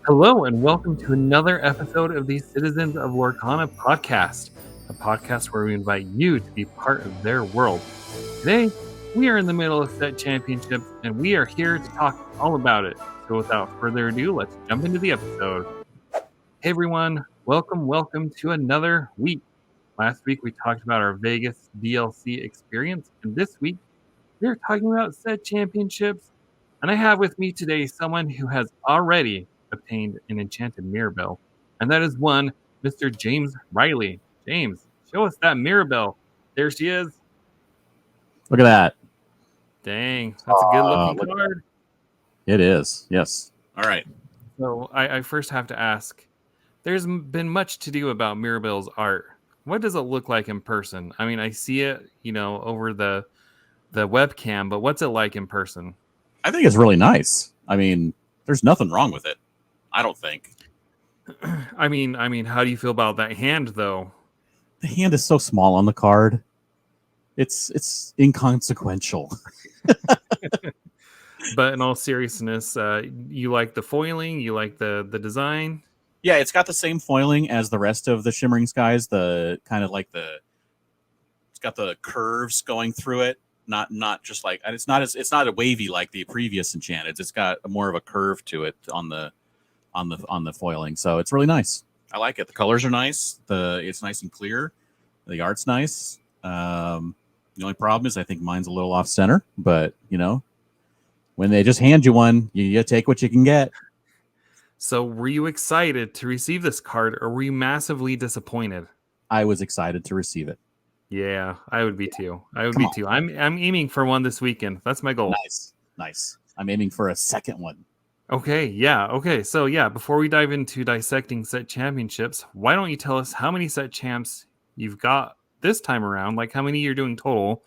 Hello, and welcome to another episode of the Citizens of Lorcana podcast, a podcast where we invite you to be part of their world. Today, we are in the middle of set championships, and we are here to talk all about it. So, without further ado, let's jump into the episode. Hey, everyone, welcome to another week. Last week, we talked about our Vegas DLC experience, and this week, we're talking about set championships. And I have with me today someone who has already obtained an enchanted Mirabelle, and that is one Mr. James Riley. James, show us that Mirabelle. There she is. Look at that. Dang, that's a good looking Look, card. it is. Yes. All right. So I first have to ask, there's been much to do about Mirabelle's art. What does it look like in person? I mean, I see it, over the webcam, but what's it like in person? I think it's really nice. I mean, There's nothing wrong with it. I don't think. I mean, how do you feel about that hand, though? the hand is so small on the card. It's inconsequential. But in all seriousness, you like the foiling? You like the design? Yeah, it's got the same Foiling as the rest of the Shimmering Skies, the kind of like it's got the curves going through it. Not just like, and it's not a wavy like the previous Enchanted. It's got more of a curve to it on the foiling. So it's really nice. I like it. The colors are nice. It's nice and clear. The art's nice. The only problem is I think mine's a little off center, but when they just hand you one, you take what you can get. So were you excited to receive this card, or were you massively disappointed? I was excited to receive it. Yeah, I would be too. I'm aiming for one this weekend. That's my goal. Nice. I'm aiming for a second one. Okay, yeah. Okay, so yeah, before we dive into dissecting set championships, why don't you tell us how many set champs you've got this time around, like how many you're doing total,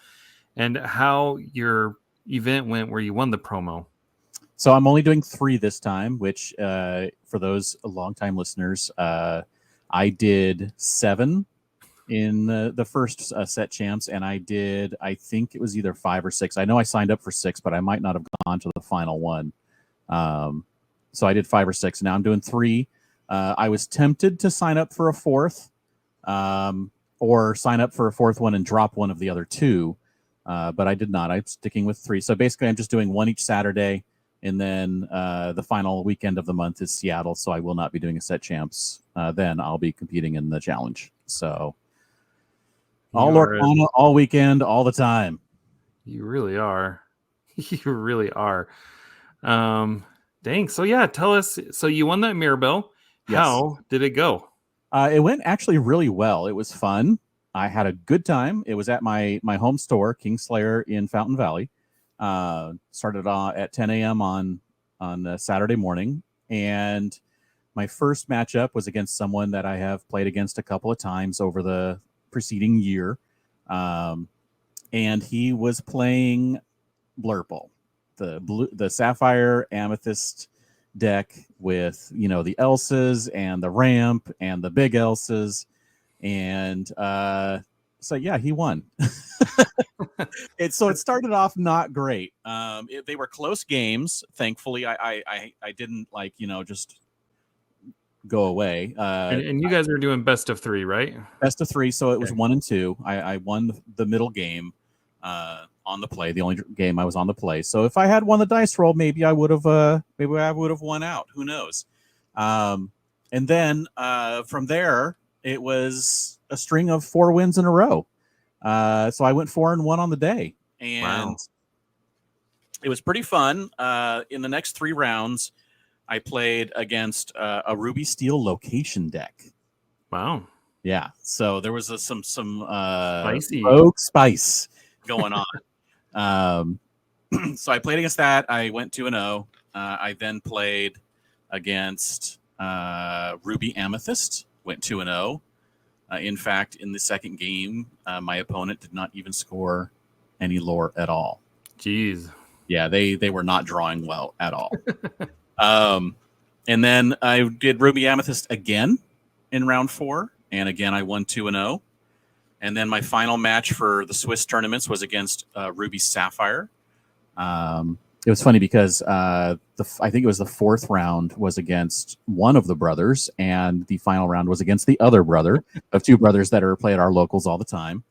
and how your event went where you won the promo. So I'm only doing 3 this time, which for those longtime listeners, I did 7 in the first set champs, and I think it was either 5 or 6. I know I signed up for 6, but I might not have gone to the final one. So I did 5 or 6. Now I'm doing 3. I was tempted to sign up for a 4th, or sign up for a 4th one and drop one of the other 2, but I did not. I'm sticking with 3. So basically, I'm just doing one each Saturday, and then the final weekend of the month is Seattle, so I will not be doing a set champs. Then I'll be competing in the challenge. So all Lorcana, all weekend, all the time. You really are. You really are. Dang. So yeah, tell us. So you won that Mirabelle. Yes. How did it go? It went actually really well. It was fun. I had a good time. It was at my home store, Kingslayer in Fountain Valley. Started at 10 a.m. on Saturday morning, and my first matchup was against someone that I have played against a couple of times over the preceding year, and he was playing Blurple, the Sapphire Amethyst deck with the Elses and the ramp and the big Elses, and so yeah, he won. It started off not great. They were close games. Thankfully, I didn't just go away. And you guys are doing best of 3, right? Best of 3. So it was 1 and 2. I won the middle game on the play. The only game I was on the play. So if I had won the dice roll, maybe I would have won out. Who knows? And then from there, it was a string of 4 wins in a row. So I went 4-1 on the day, and it was pretty fun. In the next 3 rounds, I played against a Ruby Steel location deck. Wow. Yeah. So there was some spicy rogue spice going on. So I played against that. I went 2-0. I then played against Ruby Amethyst. Went 2-0. In fact, in the second game, my opponent did not even score any lore at all. Jeez. Yeah, they were not drawing well at all. And then I did Ruby Amethyst again in round 4, and again I won 2-0. And then my final match for the Swiss tournaments was against Ruby Sapphire. it was funny because I think it was the fourth round was against one of the brothers, and the final round was against the other brother of two brothers that are play at our locals all the time.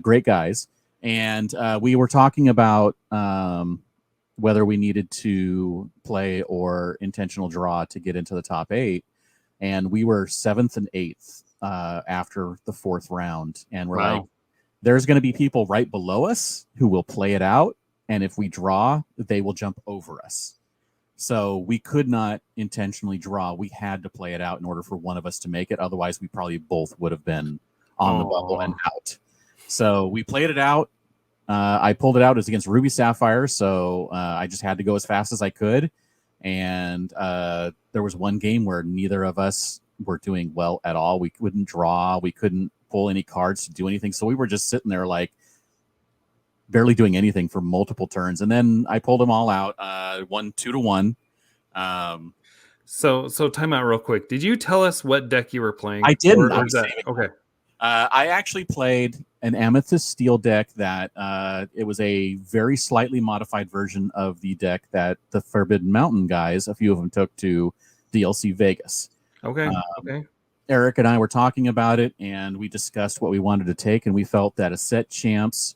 Great guys, and we were talking about whether we needed to play or intentional draw to get into the top 8, and we were 7th and 8th after the fourth round, and we're like, there's going to be people right below us who will play it out. And if we draw, they will jump over us. So we could not intentionally draw. We had to play it out in order for one of us to make it. Otherwise, we probably both would have been on the bubble and out. So we played it out. I pulled it out. It was against Ruby Sapphire. So I just had to go as fast as I could. And there was one game where neither of us were doing well at all. We couldn't draw. We couldn't pull any cards to do anything. So we were just sitting there like, barely doing anything for multiple turns, and then I pulled them all out. Won 2-1. So time out real quick. Did you tell us what deck you were playing? I didn't. Okay. I actually played an Amethyst Steel deck that it was a very slightly modified version of the deck that the Forbidden Mountain guys, a few of them, took to DLC Vegas. Okay. Okay. Eric and I were talking about it, and we discussed what we wanted to take, and we felt that a set champs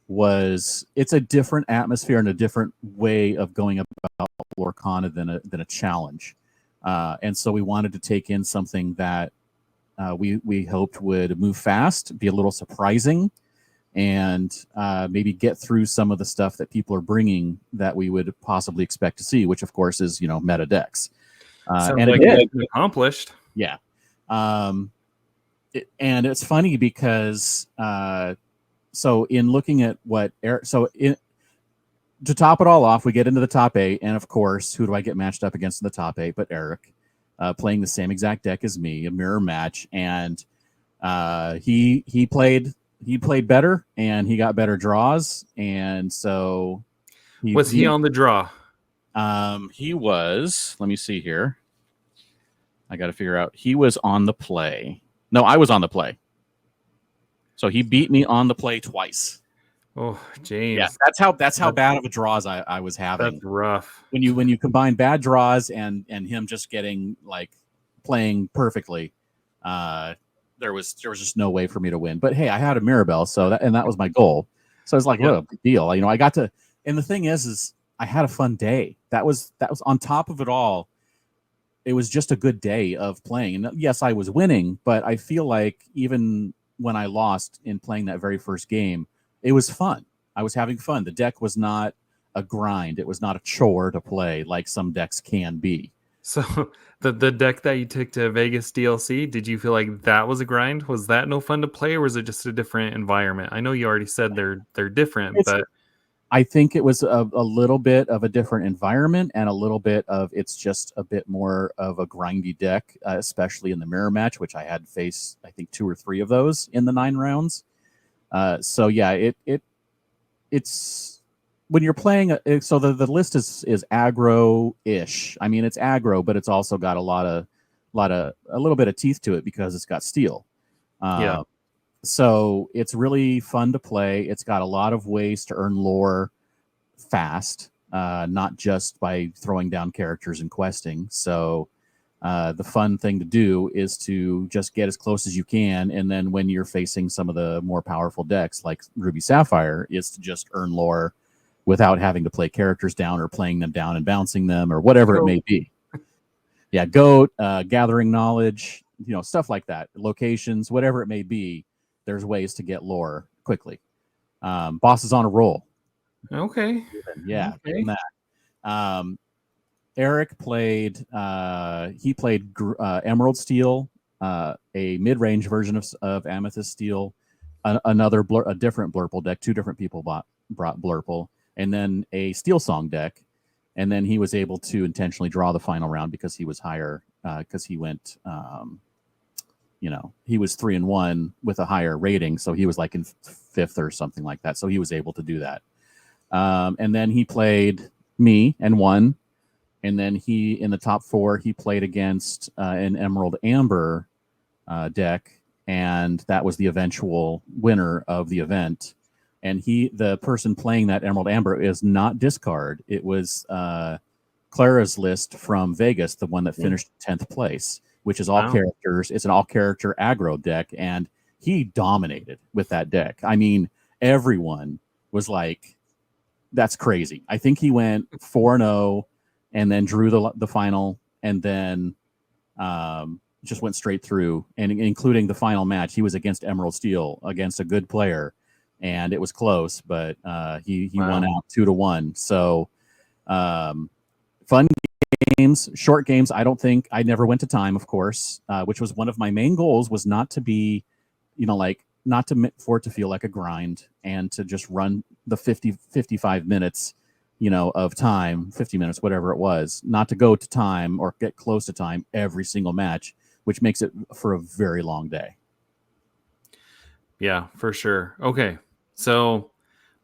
it's a different atmosphere and a different way of going about Lorcana than a challenge, and so we wanted to take in something that we hoped would move fast, be a little surprising, and maybe get through some of the stuff that people are bringing that we would possibly expect to see, which of course is meta decks. And like it accomplished. Yeah, and it's funny because. So in looking at what Eric, to top it all off, we get into the top 8, and of course, who do I get matched up against in the top 8? But Eric, playing the same exact deck as me, a mirror match, and he played better, and he got better draws, and so was he on the draw? He was. Let me see here. I got to figure out. He was on the play. No, I was on the play. So he beat me on the play twice. Oh, James. Yeah, that's how bad of a draws I was having. That's rough. When you combine bad draws and him just getting playing perfectly, there was just no way for me to win. But hey, I had a Mirabelle, so that was my goal. So it's like, what a big deal. I got to, and the thing is I had a fun day. That was on top of it all. It was just a good day of playing. And yes, I was winning, but I feel like even when I lost in playing that very first game, it was fun. I was having fun. The deck was not a grind. It was not a chore to play like some decks can be. So the deck that you took to Vegas DLC, did you feel like that was a grind? Was that no fun to play, or was it just a different environment? I know you already said they're different, but I think it was a little bit of a different environment, and a little bit of it's just a bit more of a grindy deck, especially in the mirror match, which I had faced, I think, 2 or 3 of those in the 9 rounds. So yeah, it's when you're playing. So the list is aggro-ish. I mean, it's aggro, but it's also got a little bit of teeth to it because it's got steel. Yeah. So it's really fun to play. It's got a lot of ways to earn lore fast, not just by throwing down characters and questing. So the fun thing to do is to just get as close as you can, and then when you're facing some of the more powerful decks like Ruby Sapphire, is to just earn lore without having to play characters down or playing them down and bouncing them or whatever it may be. Yeah, goat, gathering knowledge, stuff like that, locations, whatever it may be. There's ways to get lore quickly. Boss is on a roll. Okay. Yeah. Okay. That. Eric played. He played Emerald Steel, a mid-range version of Amethyst Steel, a different Blurple deck. 2 different people brought Blurple, and then a Steel Song deck. And then he was able to intentionally draw the final round because he was higher. Because he went. He was 3-1 with a higher rating, so he was like in 5th or something like that. So he was able to do that. And then he played me and won. And then in the top 4, he played against an Emerald Amber deck, and that was the eventual winner of the event. and the person playing that Emerald Amber is not discard. It was Clara's list from Vegas, the one that finished 10th place, which is all characters. It's an all character aggro deck, and he dominated with that deck. I mean, everyone was like, "That's crazy." I think he went 4-0, and then drew the final, and then just went straight through, and including the final match, he was against Emerald Steel, against a good player, and it was close, but he won out 2-1. So fun games, short games. I never went to time, of course, which was one of my main goals, was not to be, not for it to feel like a grind, and to just run the 55 minutes, of time, 50 minutes, whatever it was, not to go to time or get close to time every single match, which makes it for a very long day. Yeah, for sure. Okay. So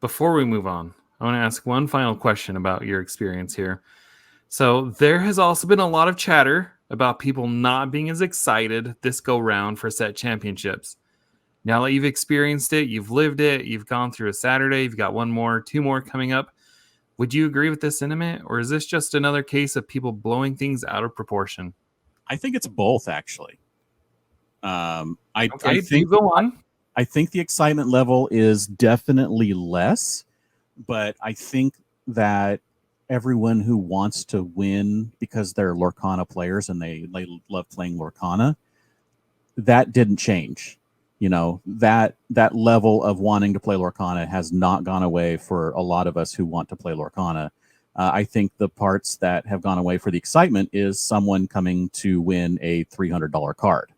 before we move on, I want to ask one final question about your experience here. So there has also been a lot of chatter about people not being as excited this go round for set championships. Now that you've experienced it, you've lived it, you've gone through a Saturday, you've got two more coming up. Would you agree with this sentiment, or is this just another case of people blowing things out of proportion? I think it's both, actually. I think go on. I think the excitement level is definitely less, but I think that everyone who wants to win because they're Lorcana players and they love playing Lorcana, that didn't change. That level of wanting to play Lorcana has not gone away for a lot of us who want to play Lorcana. I think the parts that have gone away for the excitement is someone coming to win a $300 card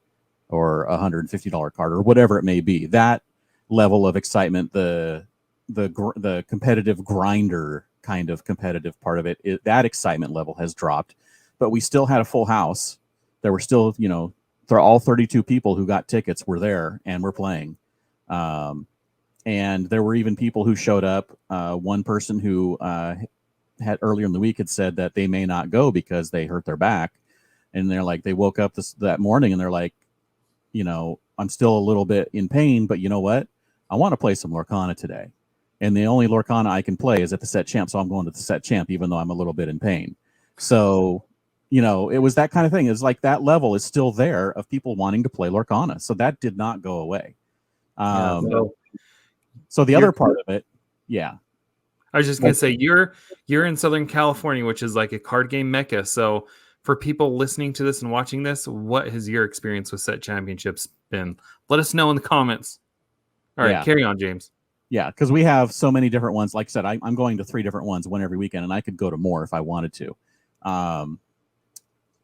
or a $150 card or whatever it may be. That level of excitement, the competitive grinder kind of competitive part of it, that excitement level has dropped. But we still had a full house. There were still, all 32 people who got tickets were there and were playing. And there were even people who showed up. One person who had earlier in the week had said that they may not go because they hurt their back. And they're like, they woke up that morning and they're like, I'm still a little bit in pain, but you know what? I want to play some Lorcana today. And the only Lorcana I can play is at the set champ. So I'm going to the set champ, even though I'm a little bit in pain. So, it was that kind of thing. It's like that level is still there of people wanting to play Lorcana. So that did not go away. So the other part of it, yeah. I was just going to say, you're in Southern California, which is like a card game mecca. So for people listening to this and watching this, what has your experience with set championships been? Let us know in the comments. All right, carry on, James. Yeah, because we have so many different ones. Like I said, I'm going to 3 different ones, one every weekend, and I could go to more if I wanted to.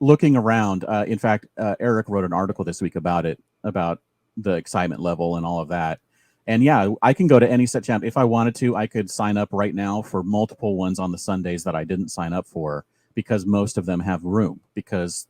Looking around, in fact, Eric wrote an article this week about it, about the excitement level and all of that. And yeah, I can go to any set champ. If I wanted to, I could sign up right now for multiple ones on the Sundays that I didn't sign up for, because most of them have room, because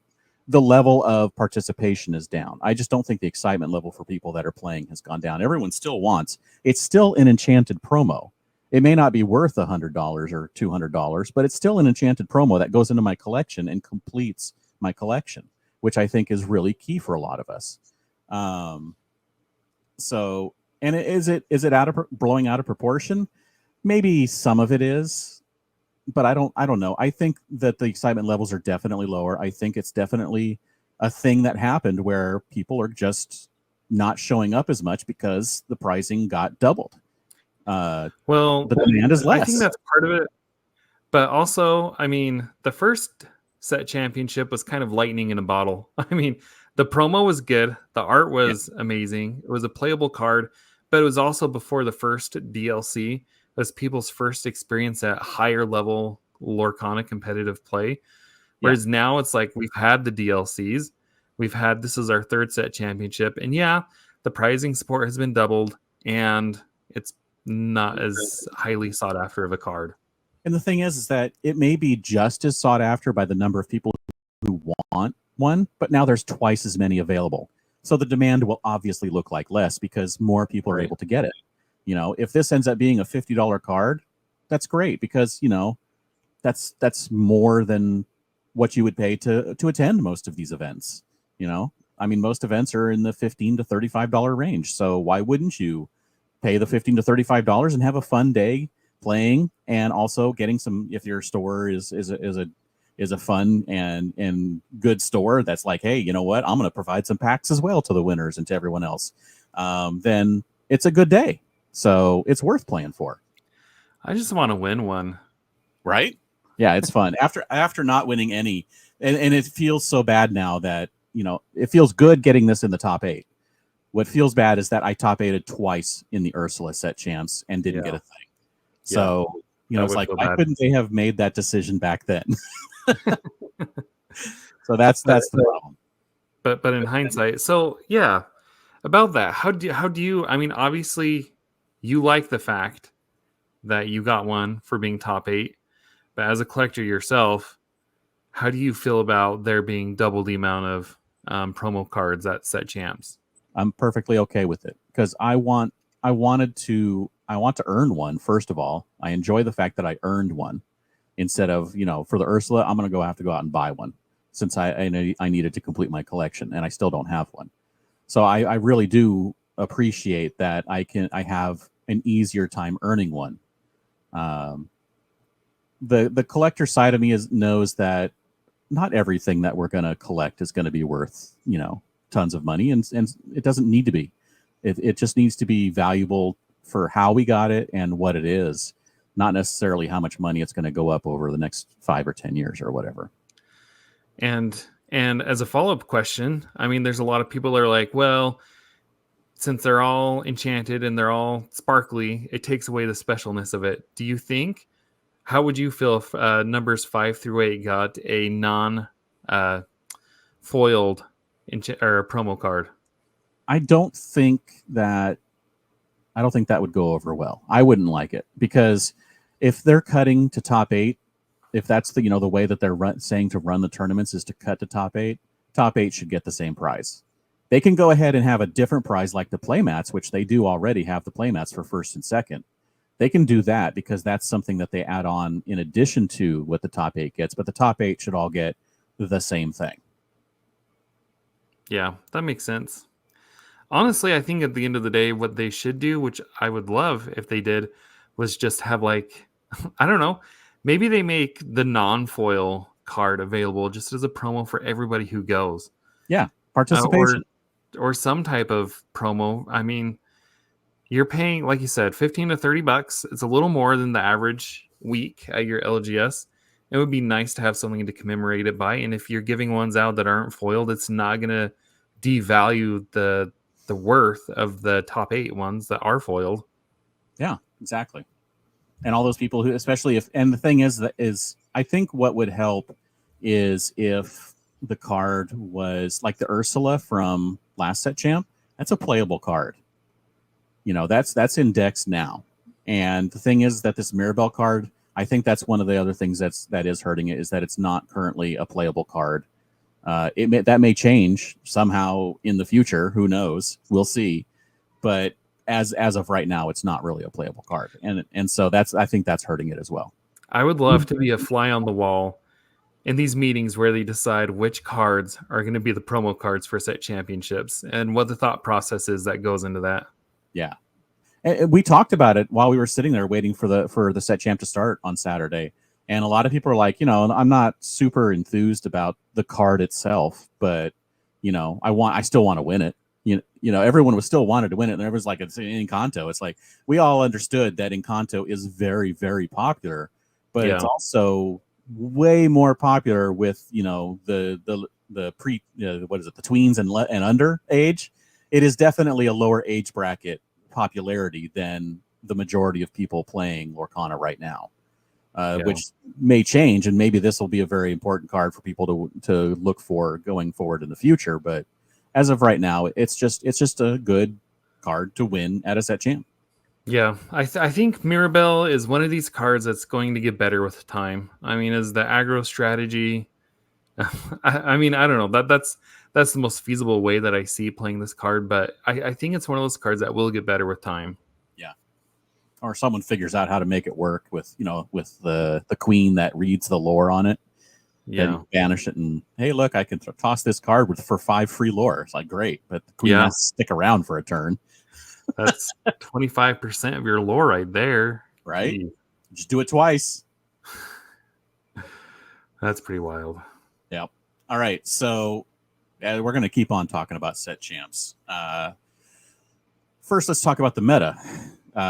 the level of participation is down. I just don't think the excitement level for people that are playing has gone down. Everyone still wants. It's still an enchanted promo. It may not be worth $100 or $200, but it's still an enchanted promo that goes into my collection and completes my collection, which I think is really key for a lot of us. So, and is it blowing out of proportion? Maybe some of it is, but I don't know. I think that the excitement levels are definitely lower. I think it's definitely a thing that happened where people are just not showing up as much because the pricing got doubled. The demand is less. I think that's part of it. But also, I mean, the first set championship was kind of lightning in a bottle. I mean, the promo was good. The art was amazing. It was a playable card, but it was also before the first DLC. It was people's first experience at higher level Lorcana competitive play. Whereas now it's like we've had the DLCs. This is our third set championship. And the pricing support has been doubled, and it's not as highly sought after of a card. And the thing is that it may be just as sought after by the number of people who want one, but now there's twice as many available. So the demand will obviously look like less because more people are able to get it. If this ends up being a $50 card, that's great, because, that's more than what you would pay to attend most of these events. I mean, most events are in the $15 to $35 range. So why wouldn't you pay the $15 to $35 and have a fun day playing, and also getting some. If your store is a fun and good store that's like, hey, you know what? I'm going to provide some packs as well to the winners and to everyone else. Then it's a good day. So it's worth playing for. I just want to win one. Right? Yeah, it's fun. After not winning any, and it feels so bad now that, it feels good getting this in the top 8. What feels bad is that I top 8'd twice in the Ursula set champs and didn't get a thing. So, it's like, why couldn't they have made that decision back then? So that's the problem. But in hindsight, so yeah, about that, how do you? I mean, obviously, you like the fact that you got one for being top 8, but as a collector yourself, how do you feel about there being double the amount of promo cards at set champs? I'm perfectly okay with it, because I want to earn one. First of all, I enjoy the fact that I earned one instead of, for the Ursula, I'm going to have to go out and buy one, since I needed to complete my collection and I still don't have one. So I really do appreciate that I have an easier time earning one. The collector side of me knows that not everything that we're going to collect is going to be worth, tons of money, and it doesn't need to be. It just needs to be valuable for how we got it and what it is, not necessarily how much money it's going to go up over the next 5 or 10 years or whatever. And as a follow-up question, I mean, there's a lot of people that are like, well, since they're all enchanted and they're all sparkly, it takes away the specialness of it. Do you think, how would you feel if numbers 5 through 8 got a non-foiled or a promo card? I don't think that would go over well. I wouldn't like it, because if they're cutting to top 8, if that's the way that they're saying to run the tournaments is to cut to top 8 should get the same prize. They can go ahead and have a different prize, like the playmats, which they do already have the playmats for first and second. They can do that because that's something that they add on in addition to what the top 8 gets, but the top 8 should all get the same thing. Yeah, that makes sense. Honestly, I think at the end of the day, what they should do, which I would love if they did, was just have, like, I don't know, maybe they make the non-foil card available just as a promo for everybody who goes. Yeah, participation. Or some type of promo. I mean, you're paying, like you said, $15 to $30. It's a little more than the average week at your LGS. It would be nice to have something to commemorate it by. And if you're giving ones out that aren't foiled, it's not going to devalue the worth of the top 8 ones that are foiled. Yeah, exactly. And all those people who, especially and the thing is I think what would help is if the card was like the Ursula from last set champ. That's a playable card. That's indexed now. And the thing is that this Mirabelle card, I think that's one of the other things that is hurting it, is that it's not currently a playable card. That may change somehow in the future. Who knows? We'll see. But as of right now, it's not really a playable card, and so I think that's hurting it as well. I would love to be a fly on the wall in these meetings where they decide which cards are going to be the promo cards for set championships and what the thought process is that goes into that. Yeah, and we talked about it while we were sitting there waiting for the set champ to start on Saturday. And a lot of people are like, I'm not super enthused about the card itself, but I still want to win it. Everyone was still wanted to win it, and everyone's like, it's Encanto. It's like, we all understood that Encanto is very, very popular, but it's also way more popular with the pre what is it, the tweens and under age. It is definitely a lower age bracket popularity than the majority of people playing Lorcana right now. Which may change, and maybe this will be a very important card for people to look for going forward in the future. But as of right now, it's just a good card to win at a set champ. Yeah, I think Mirabelle is one of these cards that's going to get better with time. I mean, as the aggro strategy, I mean, I don't know, that's the most feasible way that I see playing this card. But I think it's one of those cards that will get better with time. Or someone figures out how to make it work with the queen that reads the lore on it. Then banish it, and hey, look, I can toss this card for 5 free lore. It's like, great, but the queen has to stick around for a turn. That's 25% of your lore right there. Right? Jeez, Just do it twice. that's pretty wild. Yep. All right. So we're going to keep on talking about set champs. First, let's talk about the meta,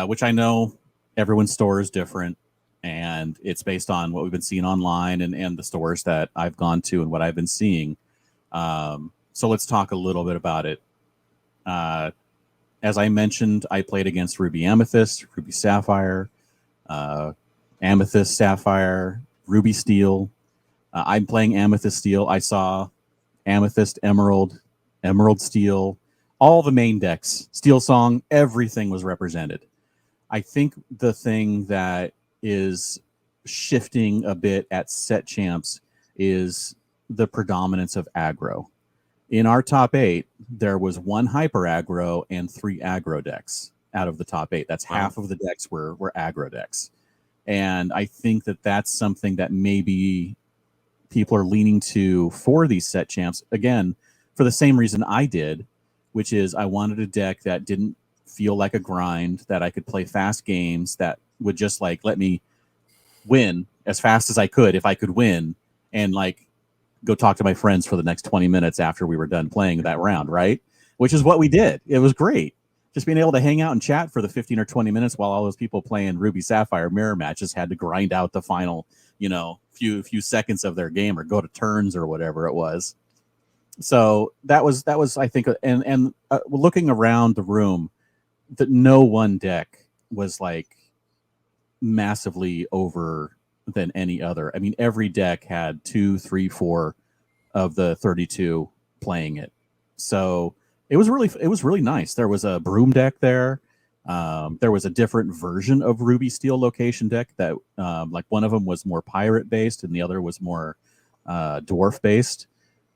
which I know everyone's store is different, and it's based on what we've been seeing online and the stores that I've gone to and what I've been seeing. So let's talk a little bit about it. As I mentioned, I played against Ruby Amethyst, Ruby Sapphire, Amethyst Sapphire, Ruby Steel. I'm playing Amethyst Steel. I saw Amethyst Emerald, Emerald Steel, all the main decks, Steel Song, everything was represented. I think the thing that is shifting a bit at set champs is the predominance of aggro. In our top 8, there was 1 hyper aggro and 3 aggro decks out of the top 8. That's half of the decks were aggro decks. And I think that that's something that maybe people are leaning to for these set champs. Again, for the same reason I did, which is I wanted a deck that didn't feel like a grind, that I could play fast games, that would just like let me win as fast as I could if I could win, and like go talk to my friends for the next 20 minutes after we were done playing that round, right? Which is what we did. It was great. Just being able to hang out and chat for the 15 or 20 minutes while all those people playing Ruby Sapphire mirror matches had to grind out the final, few seconds of their game or go to turns or whatever it was. So that was I think, and looking around the room, that no one deck was like massively over than any other. I mean, every deck had 2, 3, 4 of the 32 playing it. So it was really nice. There was a broom deck there. There was a different version of Ruby Steel location deck that like one of them was more pirate based and the other was more dwarf based.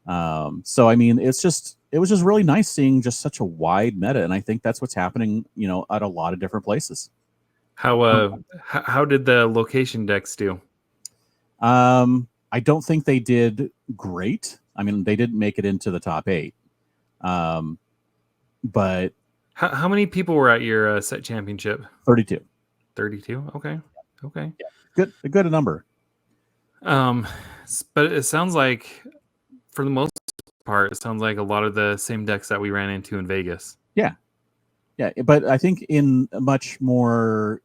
So I mean, it was just really nice seeing just such a wide meta, and I think that's what's happening, at a lot of different places. How did the location decks do? I don't think they did great. I mean, they didn't make it into the top 8. But how many people were at your set championship? 32. 32. Okay. Yeah. Good number. But it sounds like, for the most part, it sounds like a lot of the same decks that we ran into in Vegas. Yeah, but I think in much more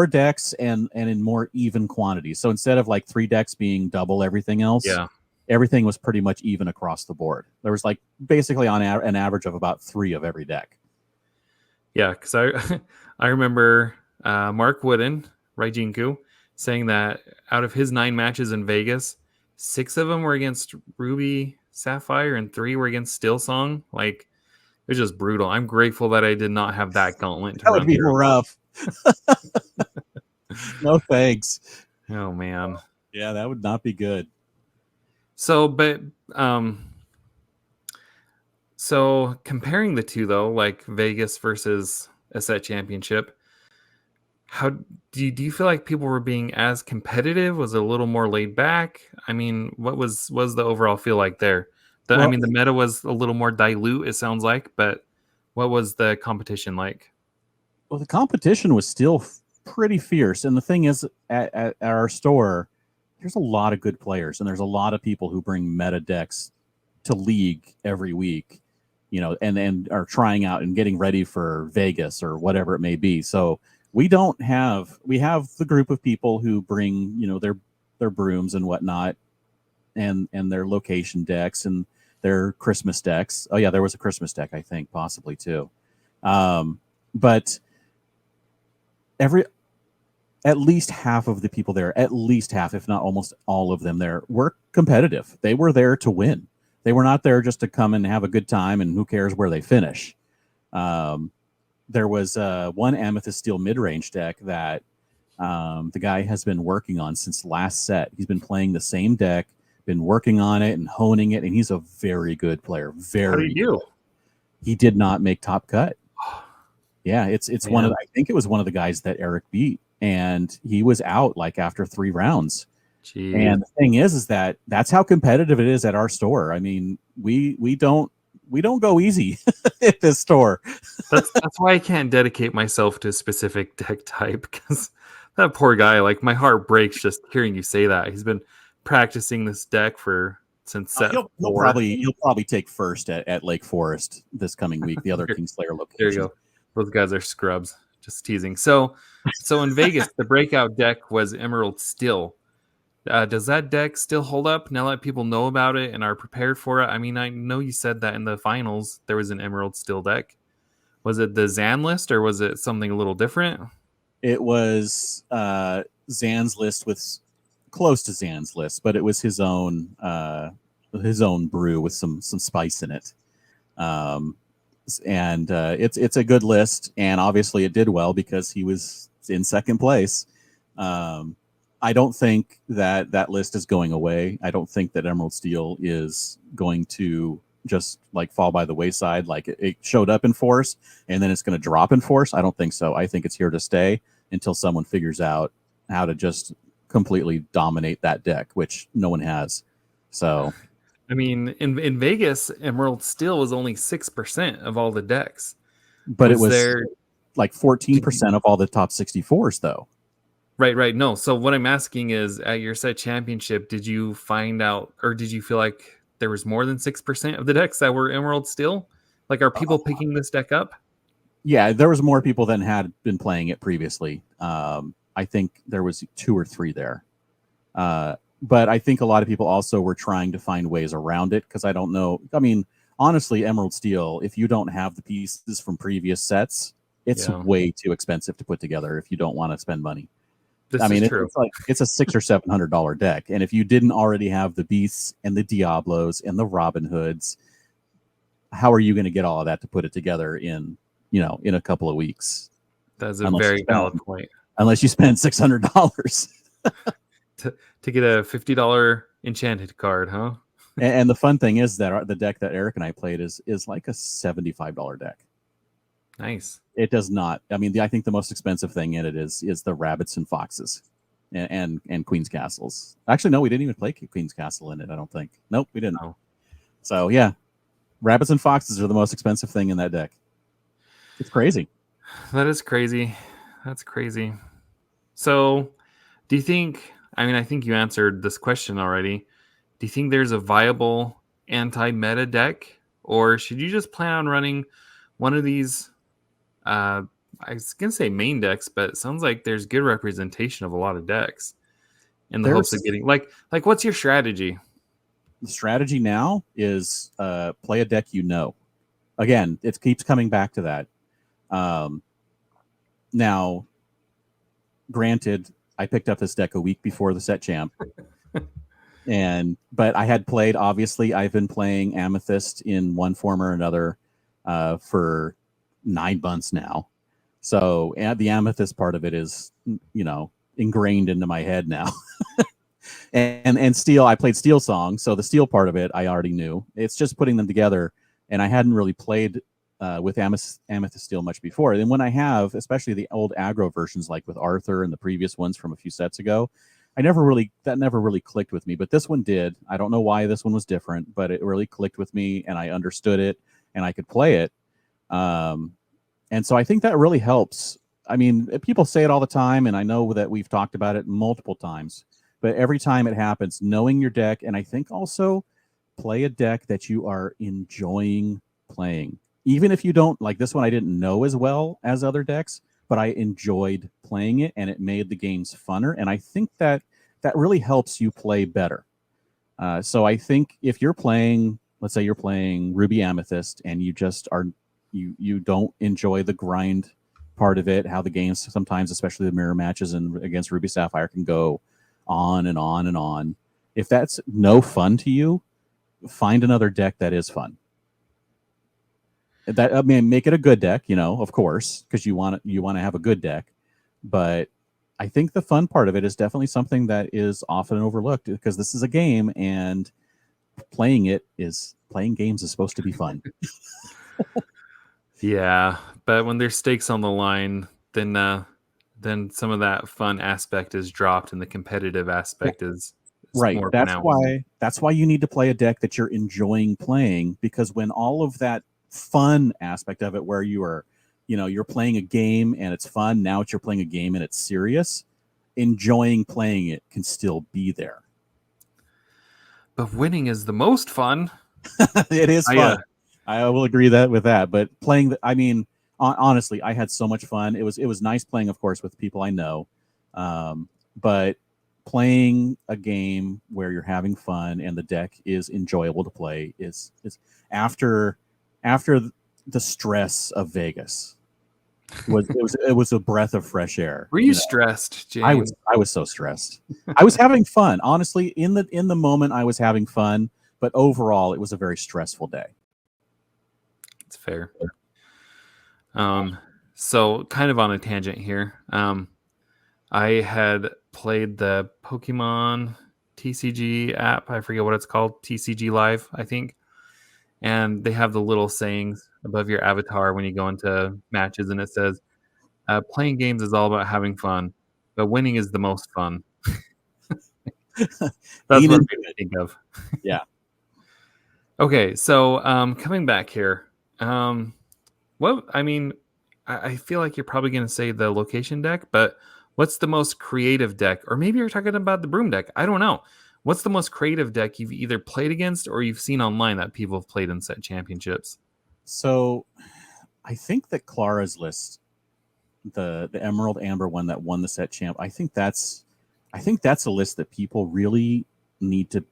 decks and in more even quantities. So instead of like 3 decks being double everything else, everything was pretty much even across the board. There was like basically on an average of about 3 of every deck. Yeah, because I remember Mark Wooden, Raijinku, saying that out of his 9 matches in Vegas, 6 of them were against Ruby Sapphire and 3 were against Steel Song. Like, it was just brutal. I'm grateful that I did not have that gauntlet to that run would be through. Rough. No thanks. Oh man. Yeah, that would not be good. So comparing the two though, like Vegas versus a set championship, how do you feel like people were being as competitive? Was it a little more laid back? I mean, what was the overall feel like there? I mean, the meta was a little more dilute, it sounds like, but what was the competition like? Well, the competition was still pretty fierce. And the thing is, at our store, there's a lot of good players, and there's a lot of people who bring meta decks to League every week, and are trying out and getting ready for Vegas or whatever it may be. So we have the group of people who bring, their brooms and whatnot, and their location decks and their Christmas decks. Oh yeah, there was a Christmas deck, I think, possibly too. But at least half of the people there, at least half, if not almost all of them there, were competitive. They were there to win. They were not there just to come and have a good time and who cares where they finish. There was one Amethyst Steel mid-range deck that the guy has been working on since last set. He's been playing the same deck, been working on it and honing it, and he's a very good player. How do you do? He did not make top cut. Yeah, it's one of I think it was one of the guys that Eric beat, and he was out like after 3 rounds. Jeez. And the thing is that that's how competitive it is at our store. I mean, we don't we don't go easy at this store. That's why I can't dedicate myself to a specific deck type, because that poor guy, like my heart breaks just hearing you say that. He's been practicing this deck since set He'll 4. probably take first at Lake Forest this coming week, the other Kingslayer location. There you go. Those guys are scrubs. Just teasing. So in Vegas, the breakout deck was Emerald Steel. Does that deck still hold up now that people know about it and are prepared for it? I mean, I know you said that in the finals there was an Emerald Steel deck. Was it the Zan list or was it something a little different? It was Zan's list with close to Zan's list, but it was his own brew with some spice in it. And it's a good list, and obviously it did well because he was in second place. I don't think that list is going away. I don't think that Emerald Steel is going to just like fall by the wayside. Like it showed up in force and then it's going to drop in force. I don't think so. I think it's here to stay until someone figures out how to just completely dominate that deck, which no one has. So, I mean, in Vegas, Emerald Steel was only 6% of all the decks. But it was like 14% of all the top 64s, though. Right. No. So what I'm asking is, at your set championship, did you find out, or did you feel like there was more than 6% of the decks that were Emerald Steel? Like, are people picking this deck up? Yeah, there was more people than had been playing it previously. I think there was 2 or 3 there. But I think a lot of people also were trying to find ways around it because I don't know. I mean, honestly, Emerald Steel, if you don't have the pieces from previous sets, it's way too expensive to put together if you don't want to spend money. This is true. It's a $600 or $700 deck, and if you didn't already have the Beasts and the Diablos and the Robin Hoods, how are you going to get all of that to put it together in a couple of weeks? That's a very valid point. Unless you spend $600 to get a $50 enchanted card, huh? And the fun thing is that the deck that Eric and I played is like a $75 deck. Nice. It does not. I mean, I think the most expensive thing in it is the rabbits and foxes, and Queen's Castles. Actually, no, we didn't even play Queen's Castle in it. I don't think. Nope, we didn't. No. So yeah, rabbits and foxes are the most expensive thing in that deck. It's crazy. That is crazy. That's crazy. So, do you think? I mean, I think you answered this question already. Do you think there's a viable anti-meta deck, or should you just plan on running one of these? I was gonna say main decks, but it sounds like there's good representation of a lot of decks in the hopes of getting like what's your strategy? The strategy now is play a deck Again, it keeps coming back to that. Now, granted, I picked up this deck a week before the set champ, but I had played. Obviously, I've been playing Amethyst in one form or another for 9 months now. So the Amethyst part of it is, ingrained into my head now. and Steel, I played Steel Song, so the Steel part of it I already knew. It's just putting them together, and I hadn't really played with Amethyst Steel much before. And when I have, especially the old aggro versions, like with Arthur and the previous ones from a few sets ago, that never really clicked with me. But this one did. I don't know why this one was different, but it really clicked with me, and I understood it, and I could play it. And so I think that really helps. I mean, people say it all the time, and I know that we've talked about it multiple times, but every time it happens, knowing your deck, and I think also play a deck that you are enjoying playing. Even if you don't, like this one I didn't know as well as other decks, but I enjoyed playing it, and it made the games funner, and I think that really helps you play better. So I think if you're playing, let's say you're playing Ruby Amethyst, and you just are you don't enjoy the grind part of it, how the games sometimes, especially the mirror matches and against Ruby Sapphire, can go on and on and on. If that's no fun to you, find another deck that is fun. Make it a good deck, of course, because you want to have a good deck. But I think the fun part of it is definitely something that is often overlooked, because this is a game, and playing games is supposed to be fun. Yeah, but when there's stakes on the line, then some of that fun aspect is dropped, and the competitive aspect is Right. more That's pronounced. why you need to play a deck that you're enjoying playing, because when all of that fun aspect of it, where you are, you're playing a game and it's fun. Now you're playing a game and it's serious. Enjoying playing it can still be there. But winning is the most fun. It is fun. I will agree with that. But playing, honestly, I had so much fun. It was nice playing, of course, with people I know. But playing a game where you're having fun and the deck is enjoyable to play is after the stress of Vegas. It was a breath of fresh air. Were you stressed, James? I was so stressed. I was having fun. Honestly, in the moment I was having fun, but overall it was a very stressful day. It's fair. So kind of on a tangent here. I had played the Pokemon TCG app. I forget what it's called. TCG Live, I think. And they have the little sayings above your avatar when you go into matches, and it says, playing games is all about having fun, but winning is the most fun. That's what I think of. Yeah. Okay, so coming back here, I feel like you're probably going to say the location deck, but what's the most creative deck? Or maybe you're talking about the broom deck. I don't know. What's the most creative deck you've either played against or you've seen online that people have played in set championships? So I think that Clara's list, the Emerald Amber one that won the set champ, I think that's a list that people really need to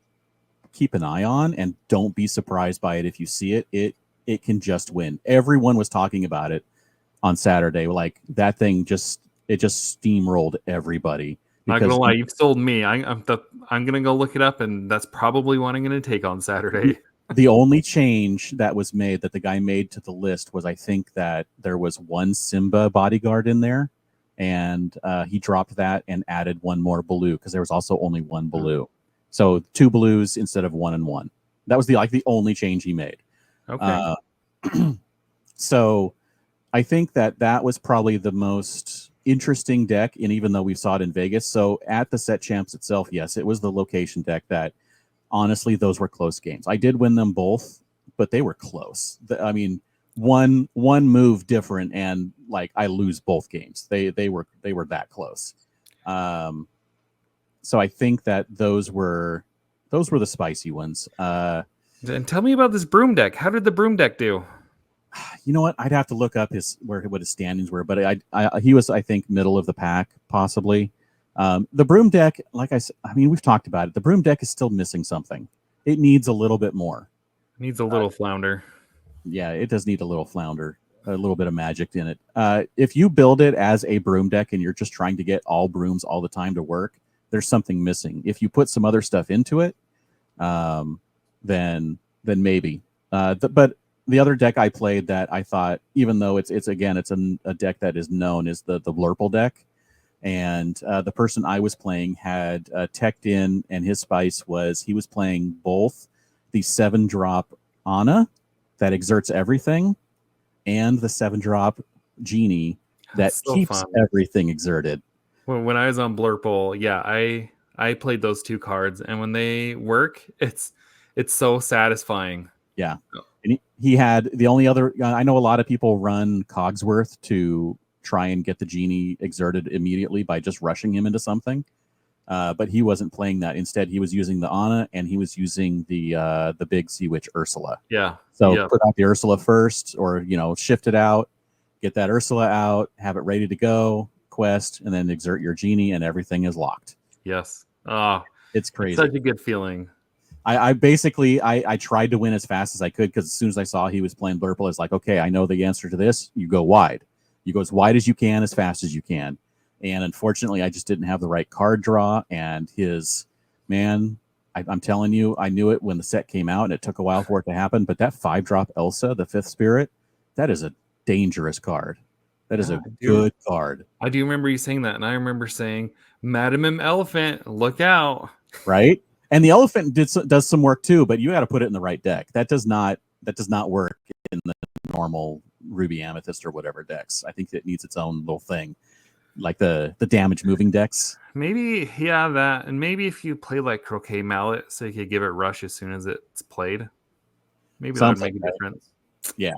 keep an eye on, and don't be surprised by it if you see it. It can just win. Everyone was talking about it on Saturday. Like, that thing just steamrolled everybody. Not gonna lie, you've sold me. I'm gonna go look it up, and that's probably what I'm gonna take on Saturday. The only change that was made, that the guy made to the list, was I think that there was one Simba bodyguard in there, and he dropped that and added one more blue, because there was also only one blue. So 2 blues instead of 1 and 1. That was the only change he made. Okay. So I think that was probably the most interesting deck, and even though we saw it in Vegas. So at the set champs itself, yes, it was the location deck that, honestly, those were close games. I did win them both, but they were close. One move different, and like, I lose both games. They were that close. So I think that those were the spicy ones. And tell me about this broom deck. How did the broom deck do? You know what? I'd have to look up what his standings were, but he was, I think, middle of the pack, possibly. The broom deck, like I said, we've talked about it. The broom deck is still missing something. It needs a little bit more. Needs a little flounder. Yeah, it does need a little flounder, a little bit of magic in it. If you build it as a broom deck and you're just trying to get all brooms all the time to work, there's something missing. If you put some other stuff into it, then maybe. But the other deck I played that I thought, even though it's a deck that is known, is the Blurple deck. And the person I was playing had teched in, and his spice was, he was playing both the 7-drop Ana that exerts everything, and the 7-drop Genie that keeps everything exerted. When I was on Blurple, yeah, I played those 2 cards, and when they work, it's so satisfying. Yeah. And he had the only other, I know a lot of people run Cogsworth to try and get the Genie exerted immediately by just rushing him into something. But he wasn't playing that. Instead, he was using the Ana, and he was using the big Sea Witch Ursula. Yeah. So put out the Ursula first, or shift it out, get that Ursula out, have it ready to go, quest, and then exert your Genie, and everything is locked. Yes. It's crazy. It's such a good feeling. I basically tried to win as fast as I could, because as soon as I saw he was playing Blurple, I was like, okay, I know the answer to this. You go wide. You go as wide as you can, as fast as you can. And unfortunately, I just didn't have the right card draw. And I'm telling you, I knew it when the set came out, and it took a while for it to happen. But that 5-drop Elsa, the 5th Spirit, that is a dangerous card. That is a good card. I do remember you saying that, and I remember saying, Madam M Elephant, look out. Right? And the Elephant does some work too, but you got to put it in the right deck. That does not work in the normal Ruby Amethyst or whatever decks. I think it needs its own little thing. like the damage moving decks. Maybe, yeah, that, and maybe if you play like Croquet Mallet, so you could give it rush as soon as it's played. Maybe that would Something, make a right? difference. Yeah,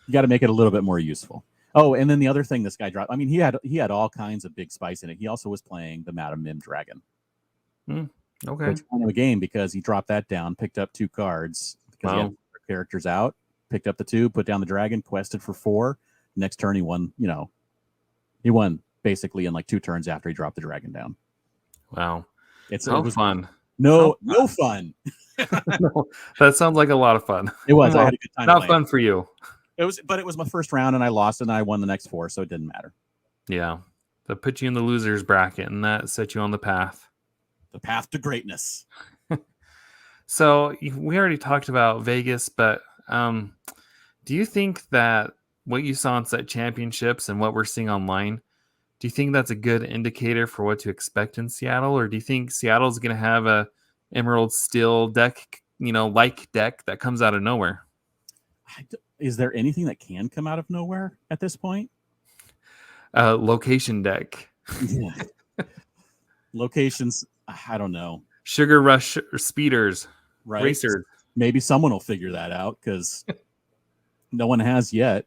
you got to make it a little bit more useful. Oh, and then the other thing this guy dropped. I mean, he had all kinds of big spice in it. He also was playing the Madam Mim Dragon, Okay. which kind of a game because he dropped that down, picked up 2 cards because he had Wow. characters out, picked up the 2, put down the dragon, quested for 4. Next turn, he won. He won basically in like 2 turns after he dropped the dragon down. Wow. It How was fun. no fun. No, that sounds like a lot of fun. It was. I Well, had a good time. not playing. fun for you. But it was my first round, and I lost, and I won the next 4, so it didn't matter. Yeah. That put you in the losers bracket, and that set you on the path. The path to greatness. So we already talked about Vegas, but do you think that what you saw in set championships and what we're seeing online, do you think that's a good indicator for what to expect in Seattle? Or do you think Seattle's going to have a Emerald Steel deck, like deck that comes out of nowhere? Is there anything that can come out of nowhere at this point? Location deck. Yeah. Locations, I don't know. Sugar Rush speeders, right? Racers. Maybe someone will figure that out because no one has yet.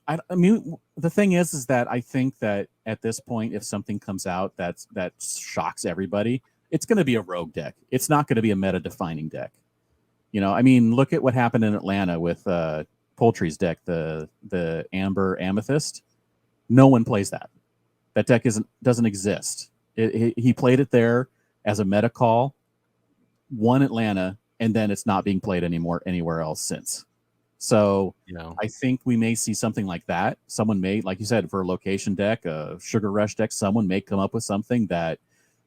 I mean, the thing is that I think that at this point, if something comes out that shocks everybody, it's going to be a rogue deck. It's not going to be a meta-defining deck. I mean, look at what happened in Atlanta with Poultry's deck, the Amber Amethyst. No one plays that. That deck doesn't exist. He played it there as a meta call, won Atlanta, and then it's not being played anymore anywhere else since. So I think we may see something like that. Someone may, like you said, for a location deck, a Sugar Rush deck, someone may come up with something that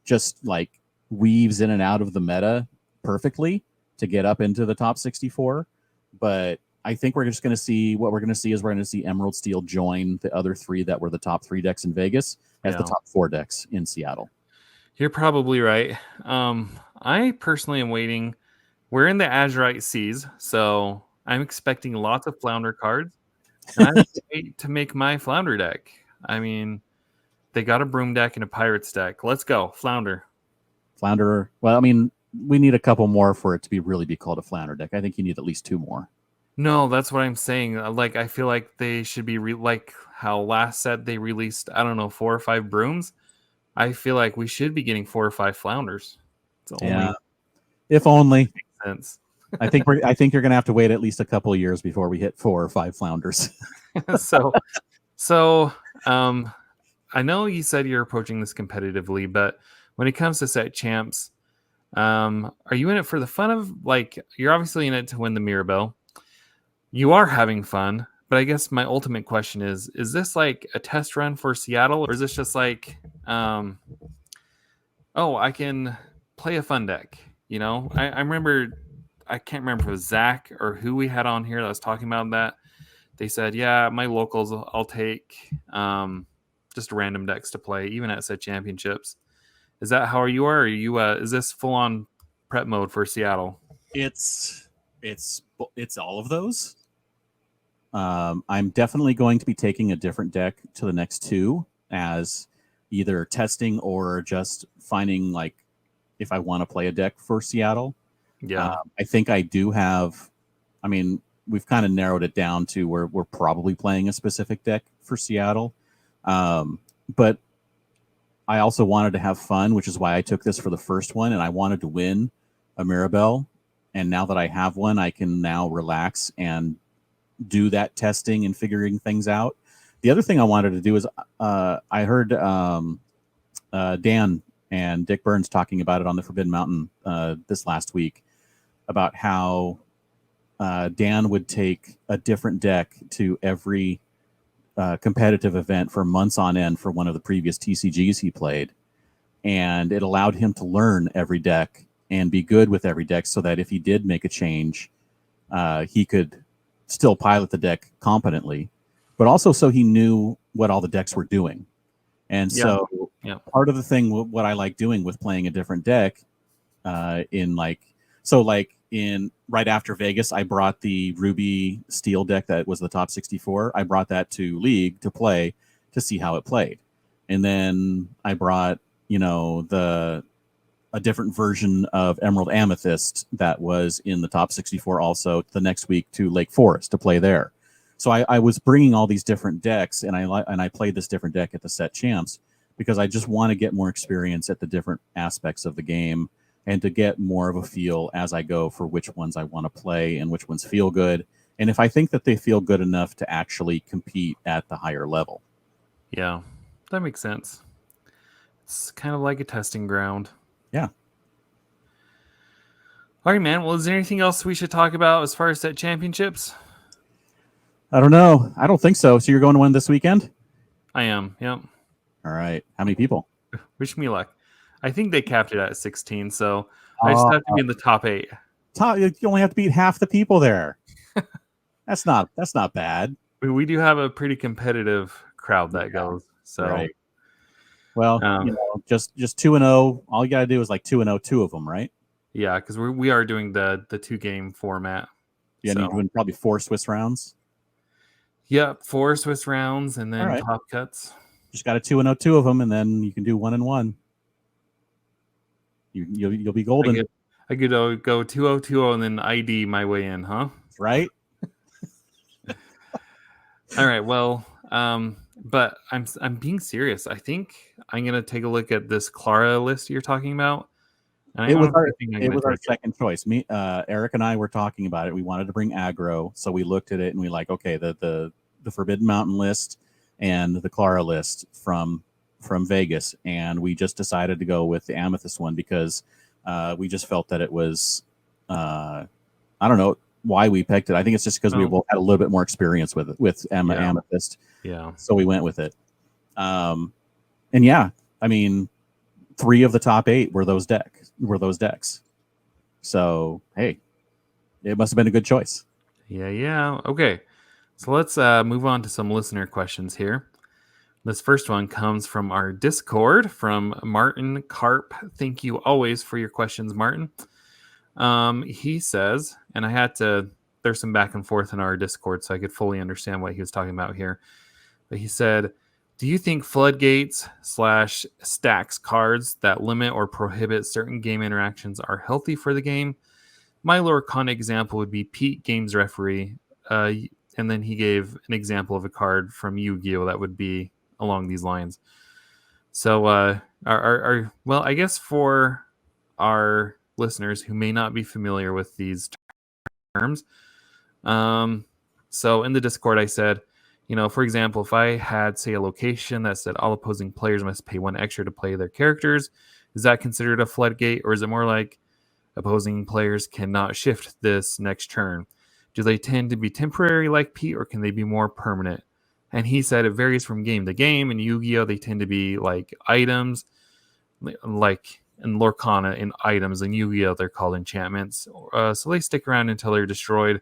just like weaves in and out of the meta perfectly to get up into the top 64. But I think we're just going to see we're going to see Emerald Steel join the other 3 that were the top 3 decks in Vegas as the top 4 decks in Seattle. You're probably right. I personally am waiting. We're in the Azurite Seas, so I'm expecting lots of Flounder cards. And I have to wait to make my Flounder deck. I mean, they got a Broom deck and a Pirates deck. Let's go, Flounder. Flounder. Well, I mean, we need a couple more for it to really be called a Flounder deck. I think you need at least 2 more. No, that's what I'm saying. Like, I feel like they should be like how last set they released, I don't know, 4 or 5 Brooms. I feel like we should be getting 4 or 5 Flounders. If only. Makes sense. I think you're going to have to wait at least a couple of years before we hit 4 or 5 Flounders. So, I know you said you're approaching this competitively, but when it comes to set champs, are you in it for the fun of, like, you're obviously in it to win the Mirabelle. You are having fun, but I guess my ultimate question is this like a test run for Seattle, or is this just like, I can play a fun deck? I remember, I can't remember if it was Zach or who we had on here that was talking about that. They said, yeah, my locals, I'll take just random decks to play, even at set championships. Is that how you are? Or are you? Is this full on prep mode for Seattle? It's all of those. I'm definitely going to be taking a different deck to the next 2 as either testing or just finding like if I want to play a deck for Seattle. Yeah, I think I do have. I mean, we've kind of narrowed it down to where we're probably playing a specific deck for Seattle. But I also wanted to have fun, which is why I took this for the first one, and I wanted to win a Mirabelle. And now that I have one, I can now relax and do that testing and figuring things out. The other thing I wanted to do is I heard Dan and Dick Burns talking about it on the Forbidden Mountain this last week about how Dan would take a different deck to every competitive event for months on end for one of the previous TCGs he played. And it allowed him to learn every deck and be good with every deck so that if he did make a change, he could still pilot the deck competently, but also so he knew what all the decks were doing. And so part of the thing, what I like doing with playing a different deck in right after Vegas, I brought the Ruby Steel deck that was the top 64. I brought that to League to play to see how it played. And then I brought, a different version of Emerald Amethyst that was in the top 64 also the next week to Lake Forest to play there. So I was bringing all these different decks, and I played this different deck at the set champs because I just want to get more experience at the different aspects of the game and to get more of a feel as I go for which ones I want to play and which ones feel good. And if I think that they feel good enough to actually compete at the higher level. Yeah, that makes sense. It's kind of like a testing ground. Yeah. All right, man. Well, is there anything else we should talk about as far as set championships? I don't know. I don't think so. So you're going to win this weekend? I am. Yep. All right. How many people? Wish me luck. I think they capped it at 16, so I just have to be in the top 8. You only have to beat half the people there. That's not bad. We do have a pretty competitive crowd that goes. So, right. Well, just 2-0. All you got to do is like 2-0, 2 of them, right? Yeah, because we are doing the 2-game format. Yeah, so. You're doing probably 4 Swiss rounds. Yep, 4 Swiss rounds and then top cuts. Just got to 2-0, 2 of them, and then you can do 1-1. You'll be golden. I could go 2-0, 2-0, and then ID my way in, huh? Right. All right. Well, but I'm being serious. I think I'm gonna take a look at this Clara list you're talking about. And it was our second choice. Me, Eric, and I were talking about it. We wanted to bring aggro, so we looked at it and we like, okay, the Forbidden Mountain list and the Clara list from Vegas, and we just decided to go with the Amethyst one because we just felt that it was I don't know why we picked it. I think it's just because we both had a little bit more experience with it, with Amethyst. Yeah. So we went with it. And yeah, I mean, 3 of the top 8 were those decks. So hey, it must have been a good choice. Yeah. Okay. So let's move on to some listener questions here. This first one comes from our Discord from Martin Karp. Thank you always for your questions, Martin. He says, and there's some back and forth in our Discord so I could fully understand what he was talking about here. But he said, do you think floodgates / stacks cards that limit or prohibit certain game interactions are healthy for the game? My Lorcana example would be Pete Games Referee. And then he gave an example of a card from Yu-Gi-Oh! That would be along these lines. So, well, I guess for our listeners who may not be familiar with these terms, so in the Discord I said, for example, if I had, say, a location that said all opposing players must pay 1 extra to play their characters, is that considered a floodgate, or is it more like opposing players cannot shift this next turn? Do they tend to be temporary like Pete, or can they be more permanent? And he said it varies from game to game. In Yu-Gi-Oh, they tend to be like items, like in Lorcana, in items. In Yu-Gi-Oh, they're called enchantments. So they stick around until they're destroyed.